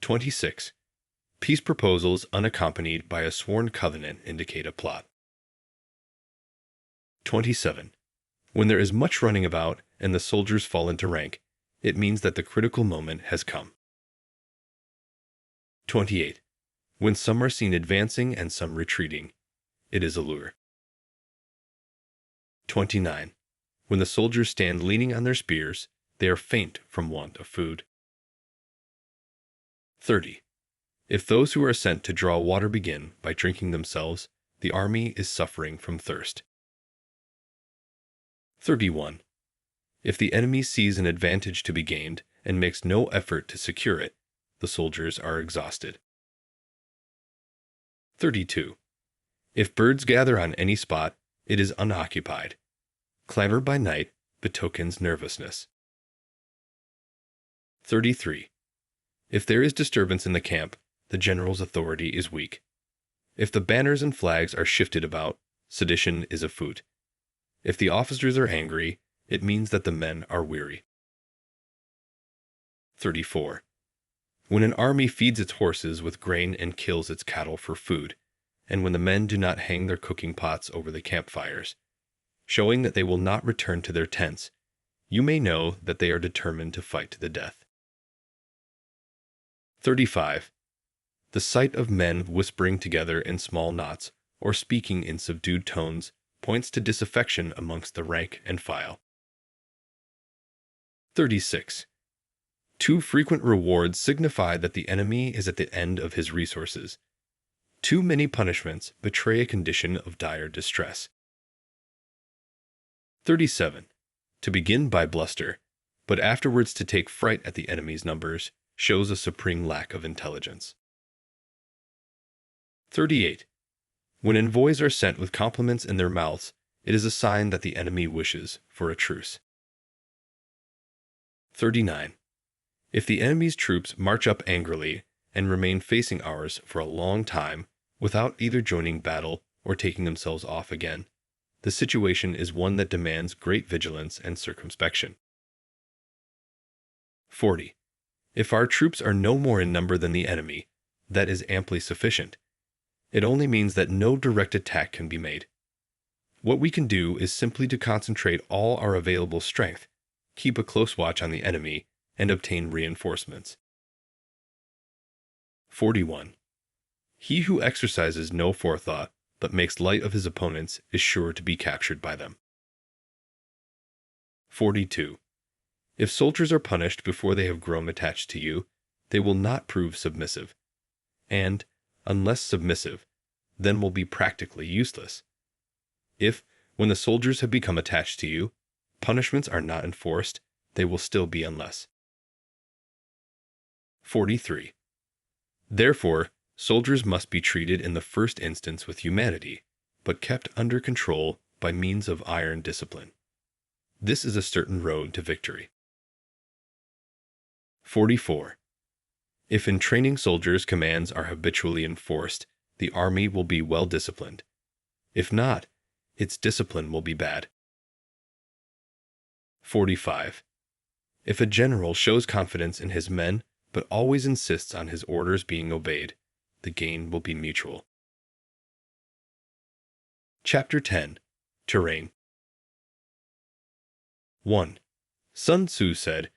26. Peace proposals unaccompanied by a sworn covenant indicate a plot. 27. When there is much running about and the soldiers fall into rank, it means that the critical moment has come. 28. When some are seen advancing and some retreating, it is a lure. 29. When the soldiers stand leaning on their spears, they are faint from want of food. 30. If those who are sent to draw water begin by drinking themselves, the army is suffering from thirst. 31. If the enemy sees an advantage to be gained and makes no effort to secure it, the soldiers are exhausted. 32. If birds gather on any spot, it is unoccupied. Clamor by night betokens nervousness. 33. If there is disturbance in the camp, the general's authority is weak. If the banners and flags are shifted about, sedition is afoot. If the officers are angry, it means that the men are weary. 34. When an army feeds its horses with grain and kills its cattle for food, and when the men do not hang their cooking pots over the campfires, showing that they will not return to their tents, you may know that they are determined to fight to the death. 35. The sight of men whispering together in small knots or speaking in subdued tones points to disaffection amongst the rank and file. 36. Too frequent rewards signify that the enemy is at the end of his resources. Too many punishments betray a condition of dire distress. 37. To begin by bluster, but afterwards to take fright at the enemy's numbers, shows a supreme lack of intelligence. 38. When envoys are sent with compliments in their mouths, it is a sign that the enemy wishes for a truce. 39. If the enemy's troops march up angrily and remain facing ours for a long time without either joining battle or taking themselves off again, the situation is one that demands great vigilance and circumspection. 40. If our troops are no more in number than the enemy, that is amply sufficient. It only means that no direct attack can be made. What we can do is simply to concentrate all our available strength, keep a close watch on the enemy, and obtain reinforcements. 41. He who exercises no forethought but makes light of his opponents is sure to be captured by them. 42. If soldiers are punished before they have grown attached to you, they will not prove submissive, and, unless submissive, then will be practically useless. If, when the soldiers have become attached to you, punishments are not enforced, they will still be unless. 43. Therefore, soldiers must be treated in the first instance with humanity, but kept under control by means of iron discipline. This is a certain road to victory. 44. If in training soldiers commands are habitually enforced, the army will be well disciplined. If not, its discipline will be bad. 45. If a general shows confidence in his men but always insists on his orders being obeyed, the gain will be mutual. Chapter 10. Terrain. 1. Sun Tzu said,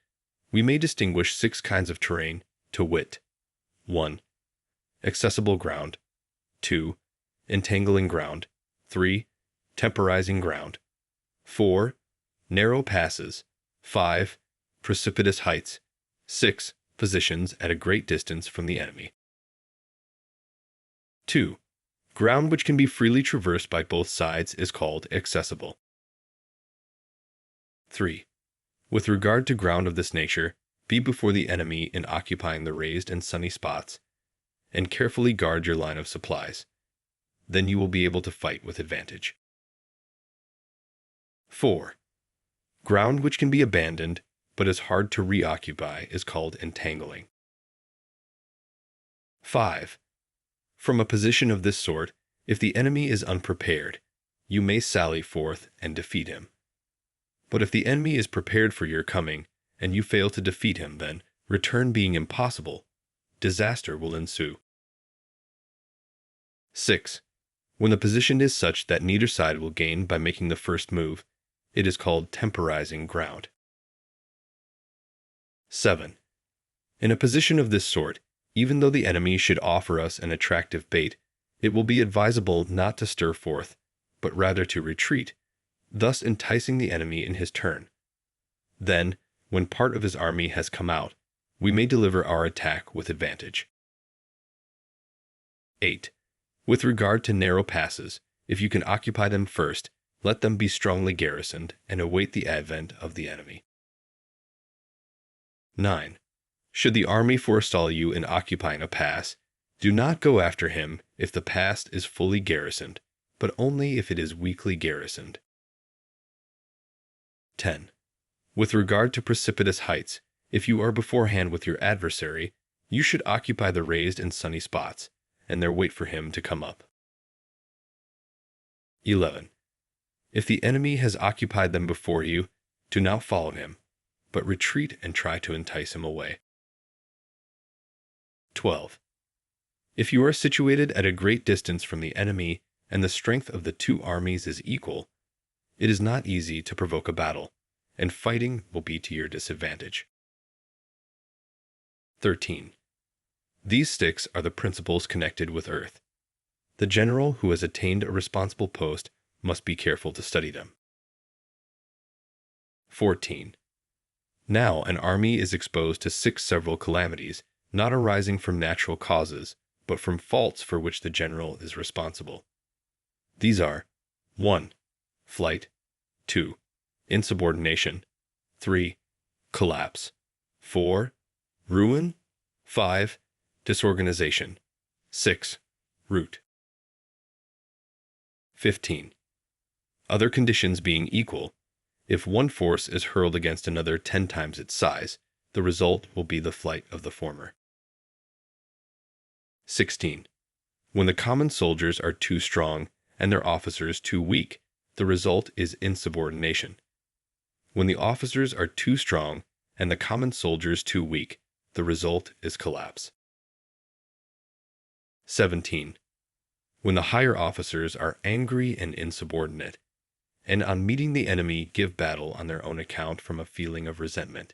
"We may distinguish 6 kinds of terrain, to wit: 1. Accessible ground. 2. Entangling ground. 3. Temporizing ground. 4. Narrow passes. 5. Precipitous heights. 6. Positions at a great distance from the enemy." 2. Ground which can be freely traversed by both sides is called accessible. 3. With regard to ground of this nature, be before the enemy in occupying the raised and sunny spots, and carefully guard your line of supplies. Then you will be able to fight with advantage. 4. Ground which can be abandoned, but is hard to reoccupy, is called entangling. 5. From a position of this sort, if the enemy is unprepared, you may sally forth and defeat him. But if the enemy is prepared for your coming, and you fail to defeat him, then, return being impossible, disaster will ensue. 6. When the position is such that neither side will gain by making the first move, it is called temporizing ground. 7. In a position of this sort, even though the enemy should offer us an attractive bait, it will be advisable not to stir forth, but rather to retreat, thus enticing the enemy in his turn. Then, when part of his army has come out, we may deliver our attack with advantage. 8. With regard to narrow passes, if you can occupy them first, let them be strongly garrisoned and await the advent of the enemy. 9. Should the army forestall you in occupying a pass, do not go after him if the pass is fully garrisoned, but only if it is weakly garrisoned. 10. With regard to precipitous heights, if you are beforehand with your adversary, you should occupy the raised and sunny spots, and there wait for him to come up. 11. If the enemy has occupied them before you, do not follow him, but retreat and try to entice him away. 12. If you are situated at a great distance from the enemy, and the strength of the 2 armies is equal, it is not easy to provoke a battle, and fighting will be to your disadvantage. 13. These sticks are the principles connected with earth. The general who has attained a responsible post must be careful to study them. 14. Now an army is exposed to 6 several calamities, not arising from natural causes, but from faults for which the general is responsible. These are: 1. Flight. 2. Insubordination. 3. Collapse. 4. Ruin. 5. Disorganization. 6. Rout. 15. Other conditions being equal, if one force is hurled against another 10 times its size, the result will be the flight of the former. 16. When the common soldiers are too strong and their officers too weak, the result is insubordination. When the officers are too strong and the common soldiers too weak, the result is collapse. 17. When the higher officers are angry and insubordinate, and on meeting the enemy give battle on their own account from a feeling of resentment,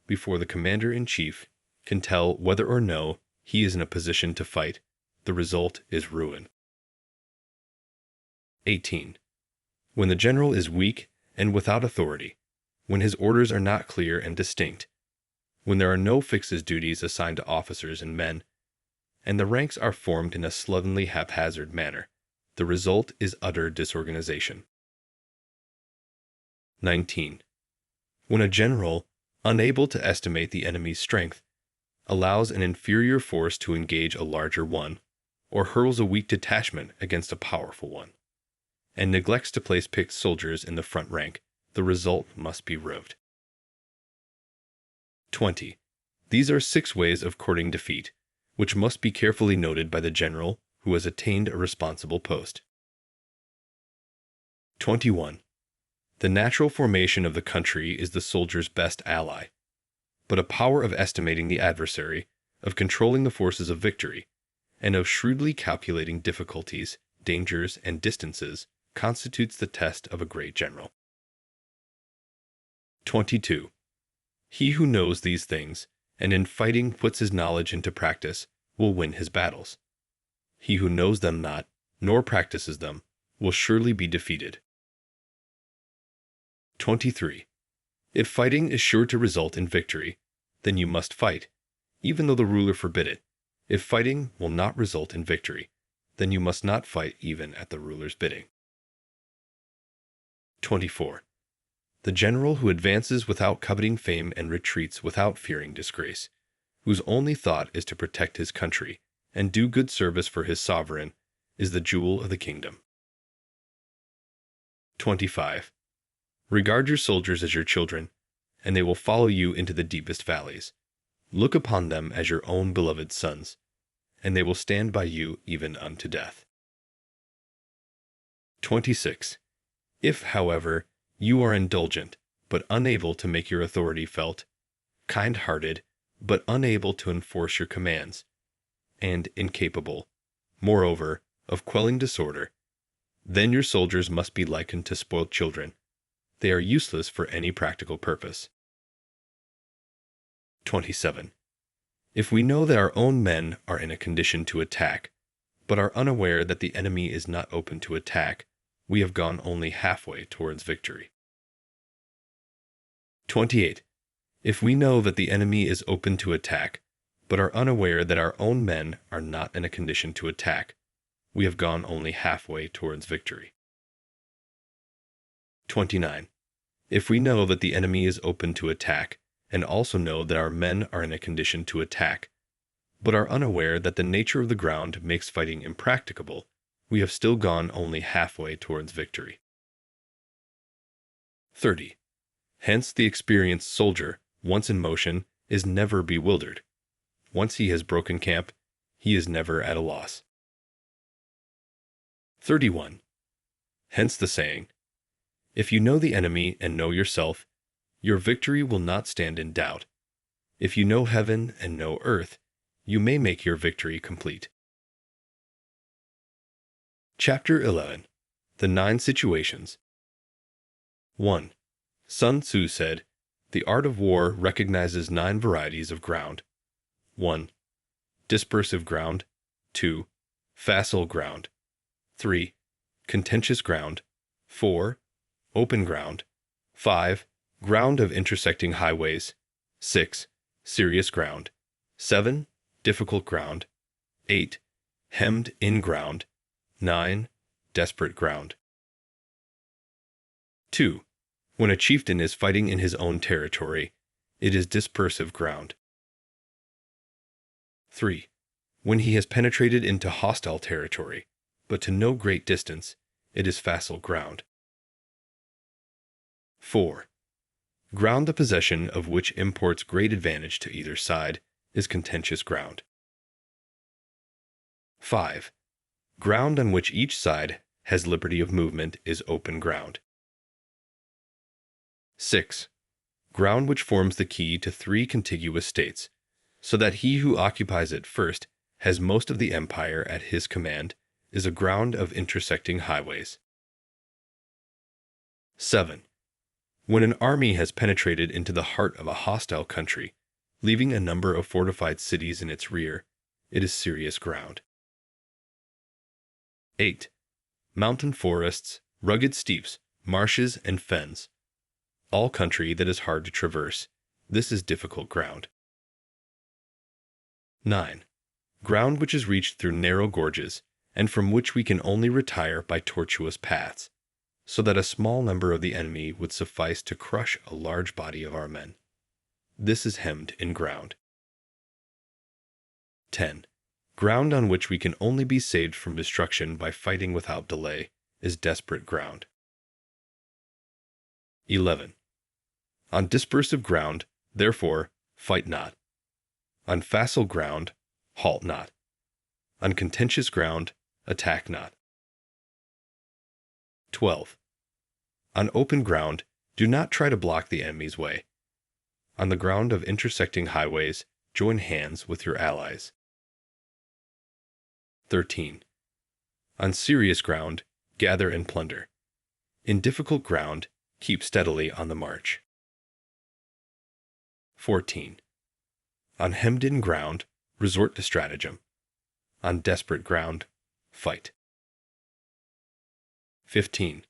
before the commander-in-chief can tell whether or no he is in a position to fight, the result is ruin. 18. When the general is weak and without authority, when his orders are not clear and distinct, when there are no fixed duties assigned to officers and men, and the ranks are formed in a slovenly haphazard manner, the result is utter disorganization. 19. When a general, unable to estimate the enemy's strength, allows an inferior force to engage a larger one, or hurls a weak detachment against a powerful one, and neglects to place picked soldiers in the front rank, the result must be rout. 20. These are 6 ways of courting defeat, which must be carefully noted by the general who has attained a responsible post. 21. The natural formation of the country is the soldier's best ally, but a power of estimating the adversary, of controlling the forces of victory, and of shrewdly calculating difficulties, dangers, and distances constitutes the test of a great general. 22. He who knows these things, and in fighting puts his knowledge into practice, will win his battles. He who knows them not, nor practices them, will surely be defeated. 23. If fighting is sure to result in victory, then you must fight, even though the ruler forbid it. If fighting will not result in victory, then you must not fight even at the ruler's bidding. 24. The general who advances without coveting fame and retreats without fearing disgrace, whose only thought is to protect his country and do good service for his sovereign, is the jewel of the kingdom. 25. Regard your soldiers as your children, and they will follow you into the deepest valleys. Look upon them as your own beloved sons, and they will stand by you even unto death. 26. If, however, you are indulgent, but unable to make your authority felt, kind-hearted, but unable to enforce your commands, and incapable, moreover, of quelling disorder, then your soldiers must be likened to spoilt children. They are useless for any practical purpose. 27. If we know that our own men are in a condition to attack, but are unaware that the enemy is not open to attack, we have gone only halfway towards victory. 28. If we know that the enemy is open to attack, but are unaware that our own men are not in a condition to attack, we have gone only halfway towards victory. 29. If we know that the enemy is open to attack, and also know that our men are in a condition to attack, but are unaware that the nature of the ground makes fighting impracticable, we have still gone only halfway towards victory. 30. Hence the experienced soldier, once in motion, is never bewildered. Once he has broken camp, he is never at a loss. 31. Hence the saying, if you know the enemy and know yourself, your victory will not stand in doubt. If you know heaven and know earth, you may make your victory complete. Chapter 11. The 9 Situations. 1. Sun Tzu said, the art of war recognizes 9 varieties of ground. 1. Dispersive ground. 2. Facile ground. 3. Contentious ground. 4. Open ground. 5. Ground of intersecting highways. 6. Serious ground. 7. Difficult ground. 8. Hemmed in ground. 9. Desperate ground. 2. When a chieftain is fighting in his own territory, it is dispersive ground. 3. When he has penetrated into hostile territory, but to no great distance, it is facile ground. 4. Ground the possession of which imports great advantage to either side is contentious ground. 5. Ground on which each side has liberty of movement is open ground. 6. Ground which forms the key to 3 contiguous states, so that he who occupies it first has most of the empire at his command, is a ground of intersecting highways. 7. When an army has penetrated into the heart of a hostile country, leaving a number of fortified cities in its rear, it is serious ground. 8. mountain forests, rugged steeps, marshes, and fens. All country that is hard to traverse. This is difficult ground. 9. Ground which is reached through narrow gorges, and from which we can only retire by tortuous paths, so that a small number of the enemy would suffice to crush a large body of our men. This is hemmed in ground. 10. Ground on which we can only be saved from destruction by fighting without delay is desperate ground. 11. On dispersive ground, therefore, fight not. On facile ground, halt not. On contentious ground, attack not. 12. On open ground, do not try to block the enemy's way. On the ground of intersecting highways, join hands with your allies. 13. On serious ground, gather and plunder. In difficult ground, keep steadily on the march. 14. On hemmed-in ground, resort to stratagem. On desperate ground, fight. 15.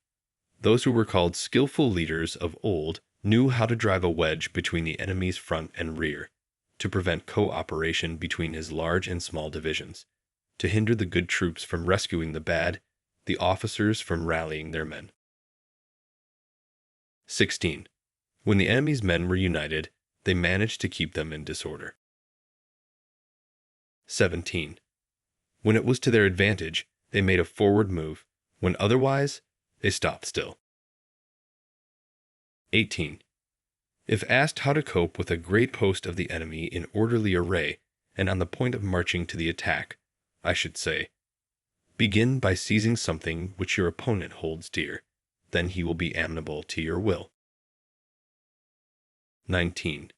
Those who were called skillful leaders of old knew how to drive a wedge between the enemy's front and rear, to prevent co-operation between his large and small divisions, to hinder the good troops from rescuing the bad, the officers from rallying their men. 16. When the enemy's men were united, they managed to keep them in disorder. 17. When it was to their advantage, they made a forward move. When otherwise, they stopped still. 18. If asked how to cope with a great host of the enemy in orderly array and on the point of marching to the attack, I should say, begin by seizing something which your opponent holds dear, then he will be amenable to your will. 19.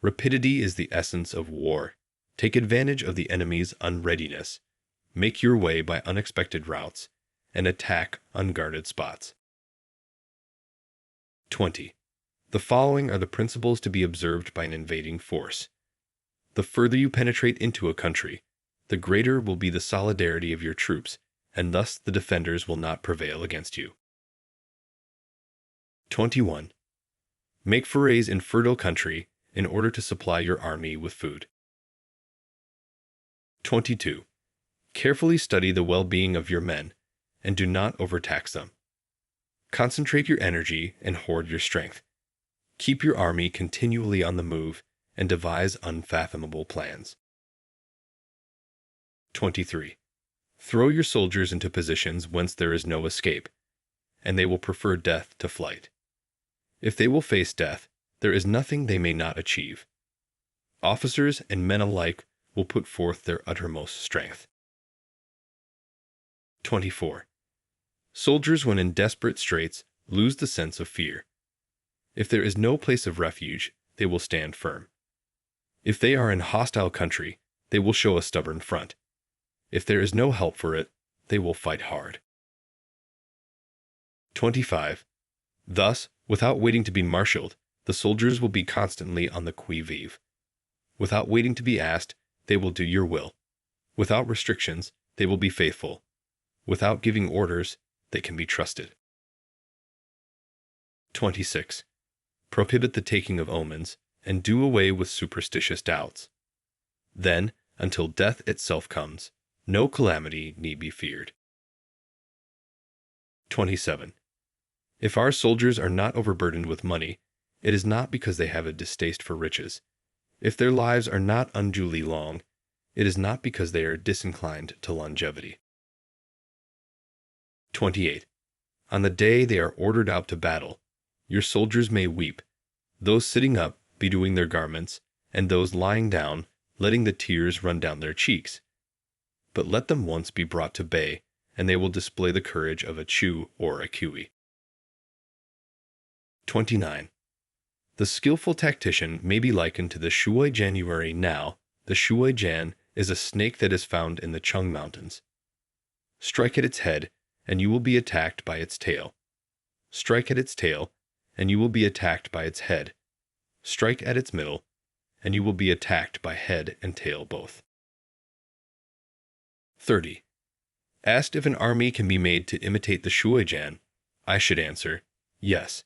Rapidity is the essence of war. Take advantage of the enemy's unreadiness. Make your way by unexpected routes, and attack unguarded spots. 20. The following are the principles to be observed by an invading force. The further you penetrate into a country, the greater will be the solidarity of your troops, and thus the defenders will not prevail against you. 21. Make forays in fertile country in order to supply your army with food. 22. Carefully study the well-being of your men, and do not overtax them. Concentrate your energy and hoard your strength. Keep your army continually on the move, and devise unfathomable plans. 23. Throw your soldiers into positions whence there is no escape, and they will prefer death to flight. If they will face death, there is nothing they may not achieve. Officers and men alike will put forth their uttermost strength. 24. Soldiers, when in desperate straits, lose the sense of fear. If there is no place of refuge, they will stand firm. If they are in hostile country, they will show a stubborn front. If there is no help for it, they will fight hard. 25. Thus, without waiting to be marshaled, the soldiers will be constantly on the qui-vive. Without waiting to be asked, they will do your will. Without restrictions, they will be faithful. Without giving orders, they can be trusted. 26. Prohibit the taking of omens, and do away with superstitious doubts. Then, until death itself comes, no calamity need be feared. 27. If our soldiers are not overburdened with money, it is not because they have a distaste for riches. If their lives are not unduly long, it is not because they are disinclined to longevity. 28. On the day they are ordered out to battle, your soldiers may weep, those sitting up bedewing their garments, and those lying down letting the tears run down their cheeks. But let them once be brought to bay, and they will display the courage of a Chu or a Kiwi. 29. The skillful tactician may be likened to the Shuai January now. The Shuai Jan is a snake that is found in the Chung Mountains. Strike at its head, and you will be attacked by its tail. Strike at its tail, and you will be attacked by its head. Strike at its middle, and you will be attacked by head and tail both. 30. Asked if an army can be made to imitate the Shuojian, I should answer, yes.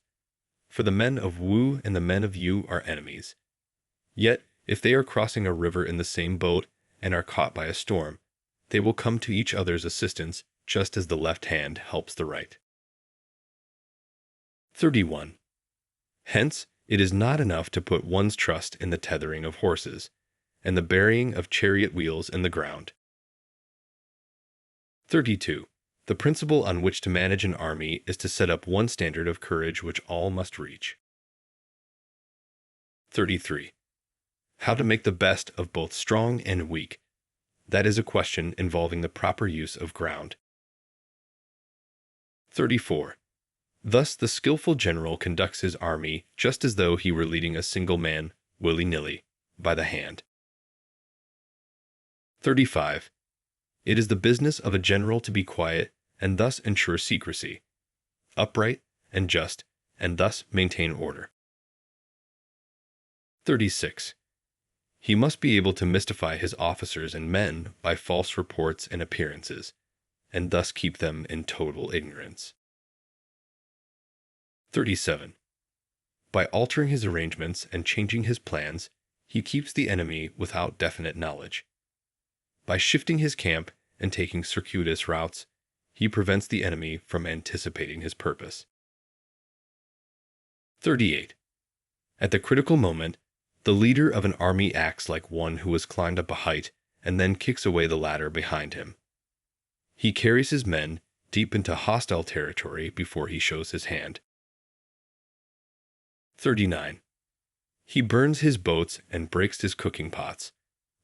For the men of Wu and the men of Yu are enemies. Yet, if they are crossing a river in the same boat and are caught by a storm, they will come to each other's assistance just as the left hand helps the right. 31. Hence, it is not enough to put one's trust in the tethering of horses, and the burying of chariot wheels in the ground. 32. The principle on which to manage an army is to set up one standard of courage which all must reach. 33. How to make the best of both strong and weak. That is a question involving the proper use of ground. 34. Thus the skillful general conducts his army just as though he were leading a single man, willy-nilly, by the hand. 35. It is the business of a general to be quiet and thus ensure secrecy, upright and just, and thus maintain order. 36. He must be able to mystify his officers and men by false reports and appearances, and thus keep them in total ignorance. 37. By altering his arrangements and changing his plans, he keeps the enemy without definite knowledge. By shifting his camp and taking circuitous routes, he prevents the enemy from anticipating his purpose. 38. At the critical moment, the leader of an army acts like one who has climbed up a height and then kicks away the ladder behind him. He carries his men deep into hostile territory before he shows his hand. 39. He burns his boats and breaks his cooking pots.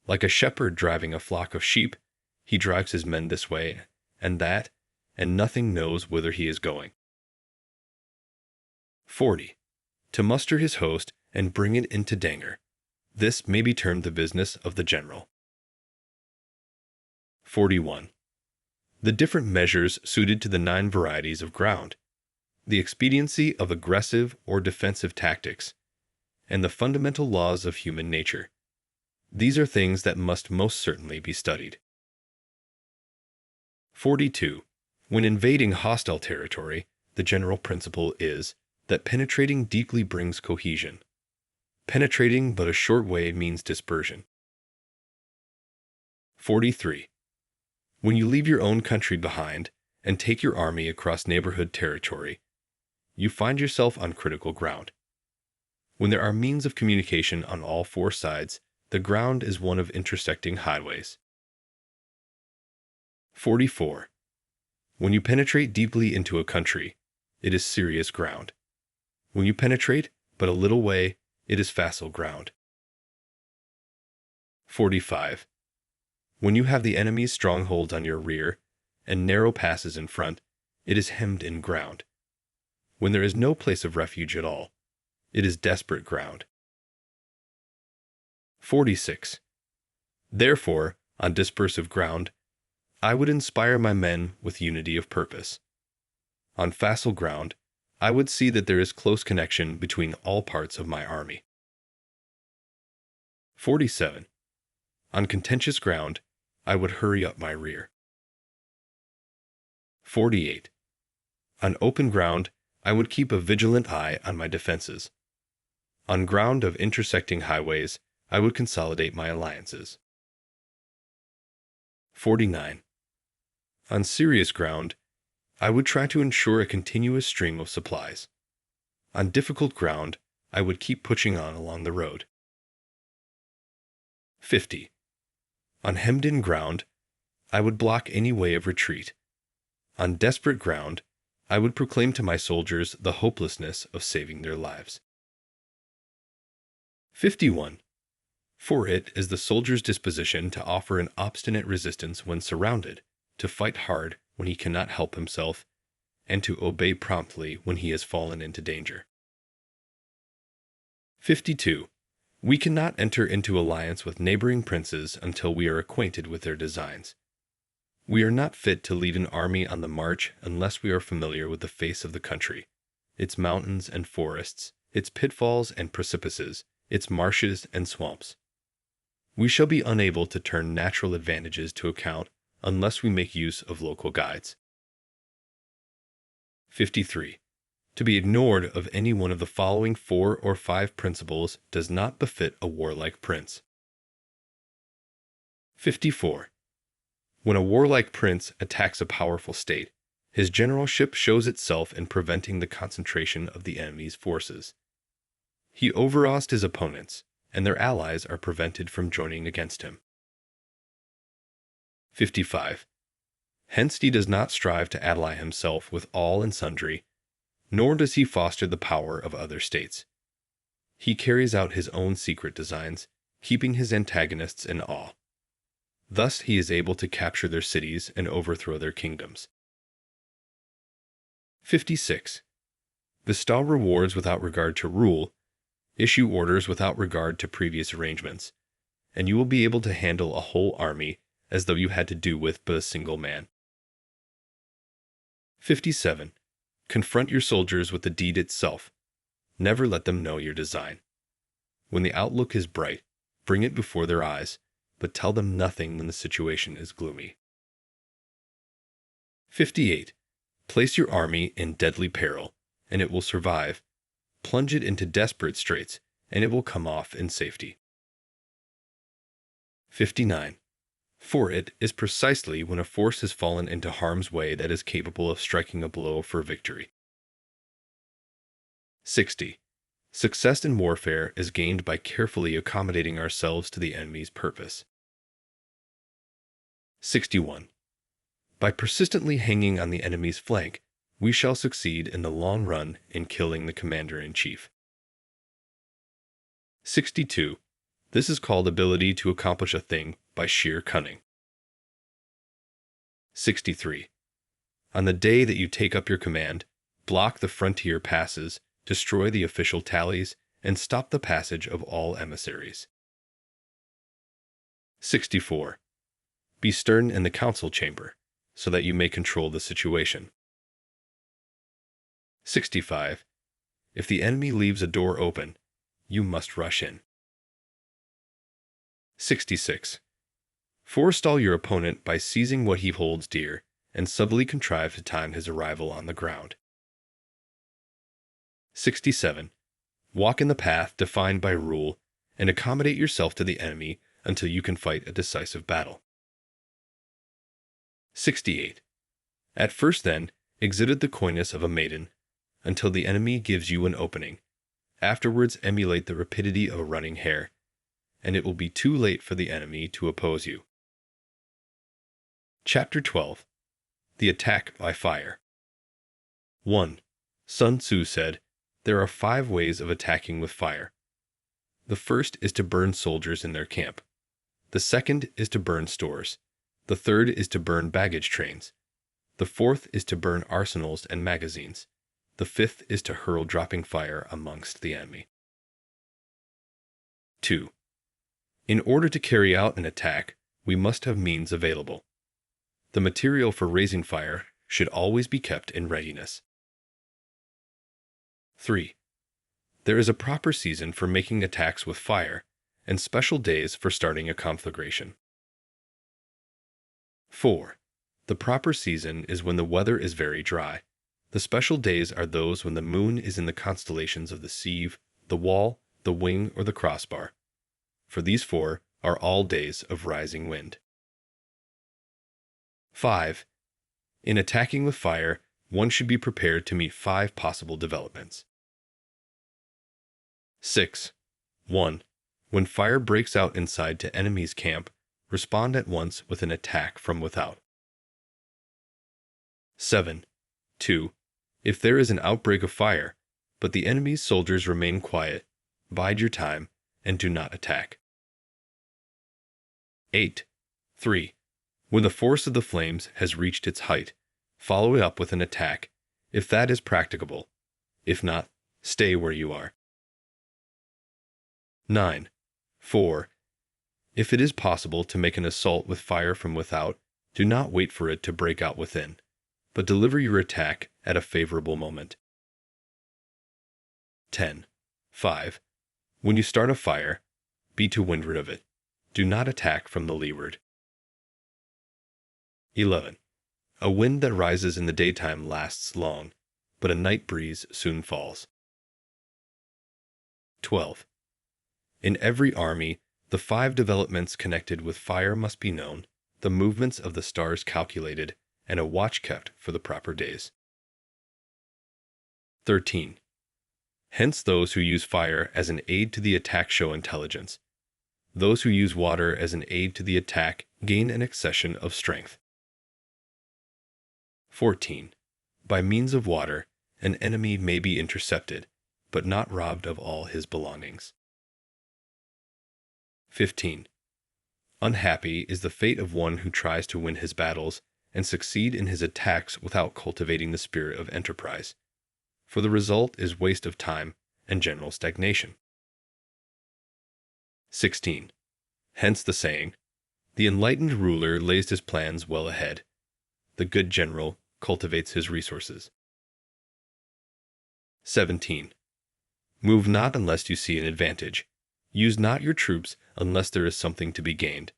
Like a shepherd driving a flock of sheep, he drives his men this way and that, and nothing knows whither he is going. 40. To muster his host and bring it into danger. This may be termed the business of the general. 41. The different measures suited to the 9 varieties of ground, the expediency of aggressive or defensive tactics, and the fundamental laws of human nature. These are things that must most certainly be studied. 42. When invading hostile territory, the general principle is that penetrating deeply brings cohesion. Penetrating but a short way means dispersion. 43. When you leave your own country behind and take your army across neighborhood territory, you find yourself on critical ground. When there are means of communication on all 4 sides, the ground is one of intersecting highways. 44. When you penetrate deeply into a country, it is serious ground. When you penetrate but a little way, it is facile ground. 45. When you have the enemy's strongholds on your rear and narrow passes in front, it is hemmed-in ground. When there is no place of refuge at all, it is desperate ground. 46. Therefore, on dispersive ground, I would inspire my men with unity of purpose. On facile ground, I would see that there is close connection between all parts of my army. 47. On contentious ground, I would hurry up my rear. 48. On open ground, I would keep a vigilant eye on my defenses. On ground of intersecting highways, I would consolidate my alliances. 49. On serious ground, I would try to ensure a continuous stream of supplies. On difficult ground, I would keep pushing on along the road. 50. On hemmed-in ground, I would block any way of retreat. On desperate ground, I would proclaim to my soldiers the hopelessness of saving their lives. 51. For it is the soldier's disposition to offer an obstinate resistance when surrounded, to fight hard when he cannot help himself, and to obey promptly when he has fallen into danger. 52. We cannot enter into alliance with neighboring princes until we are acquainted with their designs. We are not fit to lead an army on the march unless we are familiar with the face of the country, its mountains and forests, its pitfalls and precipices, its marshes and swamps. We shall be unable to turn natural advantages to account unless we make use of local guides. 53. To be ignored of any one of the following 4 or 5 principles does not befit a warlike prince. 54. When a warlike prince attacks a powerful state, his generalship shows itself in preventing the concentration of the enemy's forces. He overawes his opponents, and their allies are prevented from joining against him. 55. Hence he does not strive to ally himself with all and sundry, nor does he foster the power of other states. He carries out his own secret designs, keeping his antagonists in awe. Thus he is able to capture their cities and overthrow their kingdoms. 56. Bestow rewards without regard to rule, issue orders without regard to previous arrangements, and you will be able to handle a whole army as though you had to do with but a single man. 57. Confront your soldiers with the deed itself. Never let them know your design. When the outlook is bright, bring it before their eyes, but tell them nothing when the situation is gloomy. 58. Place your army in deadly peril, and it will survive. Plunge it into desperate straits, and it will come off in safety. 59. For it is precisely when a force has fallen into harm's way that is capable of striking a blow for victory. 60. Success in warfare is gained by carefully accommodating ourselves to the enemy's purpose. 61. By persistently hanging on the enemy's flank, we shall succeed in the long run in killing the commander-in-chief. 62. This is called ability to accomplish a thing by sheer cunning. 63. On the day that you take up your command, block the frontier passes, destroy the official tallies, and stop the passage of all emissaries. 64. Be stern in the council chamber, so that you may control the situation. 65. If the enemy leaves a door open, you must rush in. 66. Forestall your opponent by seizing what he holds dear, and subtly contrive to time his arrival on the ground. 67. Walk in the path defined by rule, and accommodate yourself to the enemy until you can fight a decisive battle. 68. At first, then, exhibit the coyness of a maiden, until the enemy gives you an opening. Afterwards, emulate the rapidity of a running hare, and it will be too late for the enemy to oppose you. Chapter 12. The Attack by Fire. 1. Sun Tzu said, "There are 5 ways of attacking with fire. The first is to burn soldiers in their camp. The second is to burn stores. The third is to burn baggage trains. The fourth is to burn arsenals and magazines. The fifth is to hurl dropping fire amongst the enemy." 2. In order to carry out an attack, we must have means available. The material for raising fire should always be kept in readiness. 3. There is a proper season for making attacks with fire, and special days for starting a conflagration. 4. The proper season is when the weather is very dry. The special days are those when the moon is in the constellations of the sieve, the wall, the wing, or the crossbar. For these 4 are all days of rising wind. 5. In attacking with fire, one should be prepared to meet 5 possible developments. 6. 1. When fire breaks out inside to enemy's camp, respond at once with an attack from without. 7. 2. If there is an outbreak of fire, but the enemy's soldiers remain quiet, bide your time and do not attack. 8. 3. When the force of the flames has reached its height, follow it up with an attack, if that is practicable. If not, stay where you are. 9. 4. If it is possible to make an assault with fire from without, do not wait for it to break out within, but deliver your attack at a favorable moment. 10. 5. When you start a fire, be to windward of it. Do not attack from the leeward. 11. A wind that rises in the daytime lasts long, but a night breeze soon falls. 12. In every army, the 5 developments connected with fire must be known, the movements of the stars calculated, and a watch kept for the proper days. 13. Hence those who use fire as an aid to the attack show intelligence. Those who use water as an aid to the attack gain an accession of strength. 14. By means of water, an enemy may be intercepted, but not robbed of all his belongings. 15. Unhappy is the fate of one who tries to win his battles and succeed in his attacks without cultivating the spirit of enterprise, for the result is waste of time and general stagnation. 16. Hence the saying, the enlightened ruler lays his plans well ahead. The good general cultivates his resources. 17. Move not unless you see an advantage. Use not your troops unless there is something to be gained.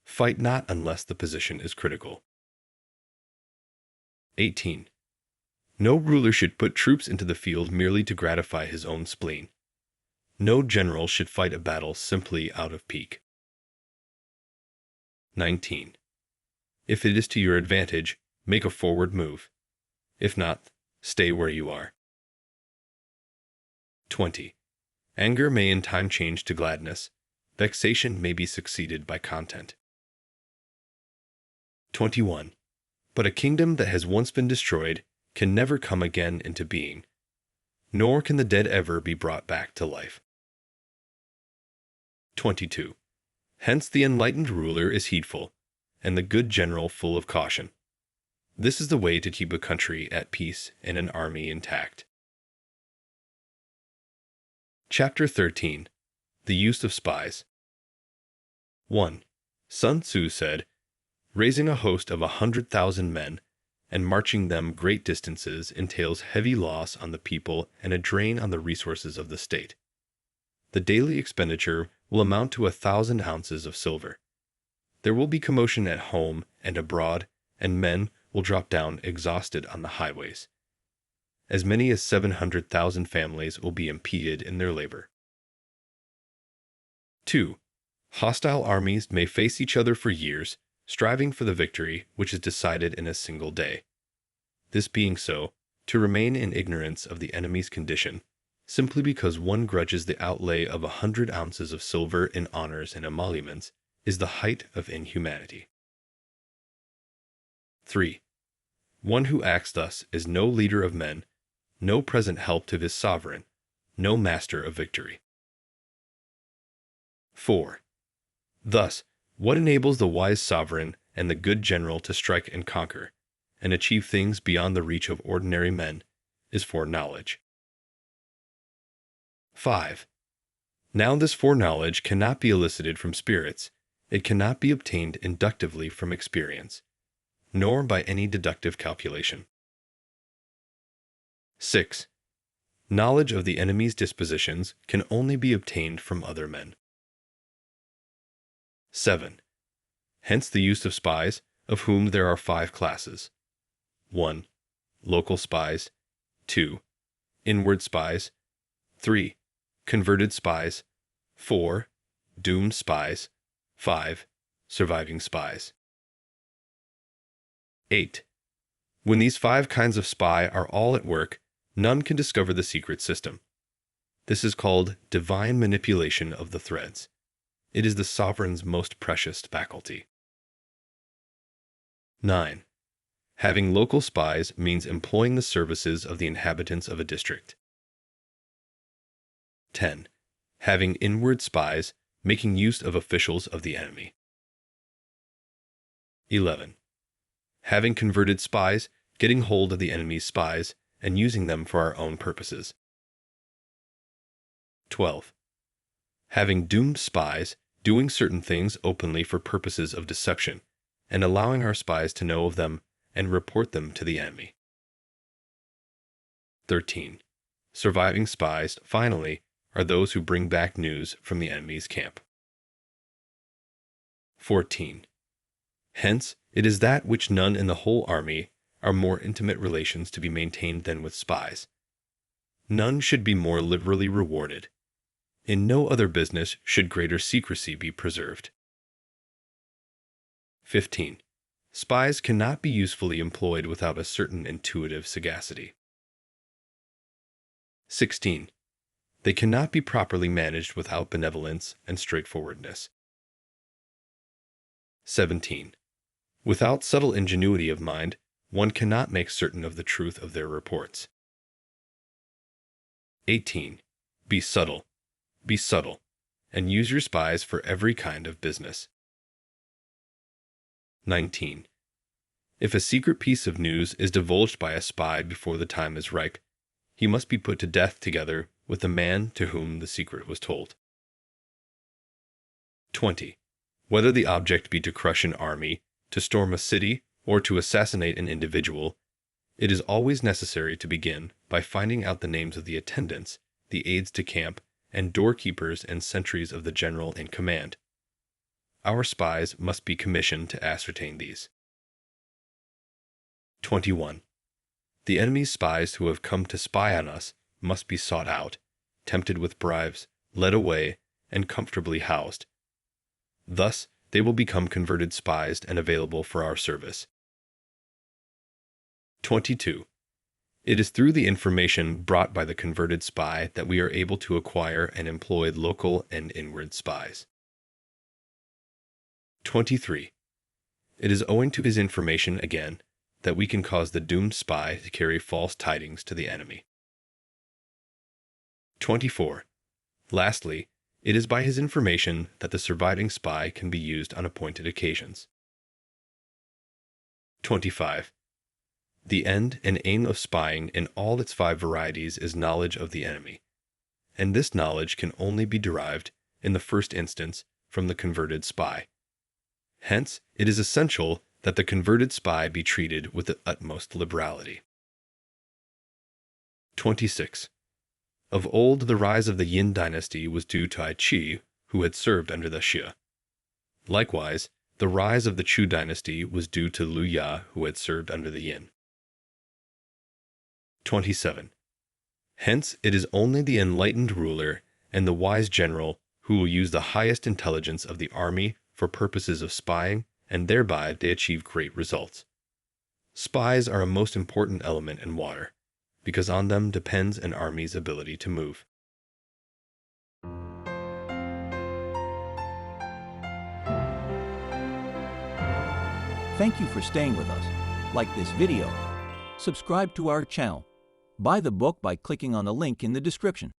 Fight not unless the position is critical. 18. No ruler should put troops into the field merely to gratify his own spleen. No general should fight a battle simply out of pique. 19. If it is to your advantage, make a forward move. If not, stay where you are. 20. Anger may in time change to gladness. Vexation may be succeeded by content. 21. But a kingdom that has once been destroyed can never come again into being, nor can the dead ever be brought back to life. 22. Hence the enlightened ruler is heedful, and the good general full of caution. This is the way to keep a country at peace and an army intact. Chapter 13. The Use of Spies. 1. Sun Tzu said, raising a host of 100,000 men and marching them great distances entails heavy loss on the people and a drain on the resources of the state. The daily expenditure will amount to 1,000 ounces of silver. There will be commotion at home and abroad, and men will drop down exhausted on the highways. As many as 700,000 families will be impeded in their labor. 2. Hostile armies may face each other for years, striving for the victory which is decided in a single day. This being so, to remain in ignorance of the enemy's condition, simply because one grudges the outlay of 100 ounces of silver in honors and emoluments, is the height of inhumanity. 3. One who acts thus is no leader of men, no present help to his sovereign, no master of victory. 4. Thus, what enables the wise sovereign and the good general to strike and conquer, and achieve things beyond the reach of ordinary men, is foreknowledge. 5. Now this foreknowledge cannot be elicited from spirits, it cannot be obtained inductively from experience, nor by any deductive calculation. 6. Knowledge of the enemy's dispositions can only be obtained from other men. 7. Hence the use of spies, of whom there are 5 classes. 1. Local spies. 2. Inward spies. 3. Converted spies. 4. Doomed spies. 5. Surviving spies. 8. When these 5 kinds of spy are all at work, none can discover the secret system. This is called divine manipulation of the threads. It is the sovereign's most precious faculty. 9. Having local spies means employing the services of the inhabitants of a district. 10. Having inward spies, making use of officials of the enemy. 11. Having converted spies, getting hold of the enemy's spies, and using them for our own purposes. 12. Having doomed spies, doing certain things openly for purposes of deception, and allowing our spies to know of them and report them to the enemy. 13. Surviving spies, finally, are those who bring back news from the enemy's camp. 14. Hence, it is that which none in the whole army are more intimate relations to be maintained than with spies. None should be more liberally rewarded. In no other business should greater secrecy be preserved. 15. Spies cannot be usefully employed without a certain intuitive sagacity. 16. They cannot be properly managed without benevolence and straightforwardness. 17. Without subtle ingenuity of mind, one cannot make certain of the truth of their reports. 18. Be subtle, and use your spies for every kind of business. 19. If a secret piece of news is divulged by a spy before the time is ripe, he must be put to death together with the man to whom the secret was told. 20. Whether the object be to crush an army, to storm a city, or to assassinate an individual, it is always necessary to begin by finding out the names of the attendants, the aides de camp, and doorkeepers and sentries of the general in command. Our spies must be commissioned to ascertain these. 21. The enemy's spies who have come to spy on us must be sought out, tempted with bribes, led away, and comfortably housed. Thus, they will become converted spies and available for our service. 22. It is through the information brought by the converted spy that we are able to acquire and employ local and inward spies. 23. It is owing to his information, again, that we can cause the doomed spy to carry false tidings to the enemy. 24. Lastly, it is by his information that the surviving spy can be used on appointed occasions. 25. The end and aim of spying in all its 5 varieties is knowledge of the enemy, and this knowledge can only be derived, in the first instance, from the converted spy. Hence, it is essential that the converted spy be treated with the utmost liberality. 26. Of old, the rise of the Yin dynasty was due to Ai Qi, who had served under the Xie. Likewise, the rise of the Chu dynasty was due to Liu Ya, who had served under the Yin. 27. Hence, it is only the enlightened ruler and the wise general who will use the highest intelligence of the army for purposes of spying, and thereby they achieve great results. Spies are a most important element in water, because on them depends an army's ability to move. Thank you for staying with us. Like this video. Subscribe to our channel. Buy the book by clicking on the link in the description.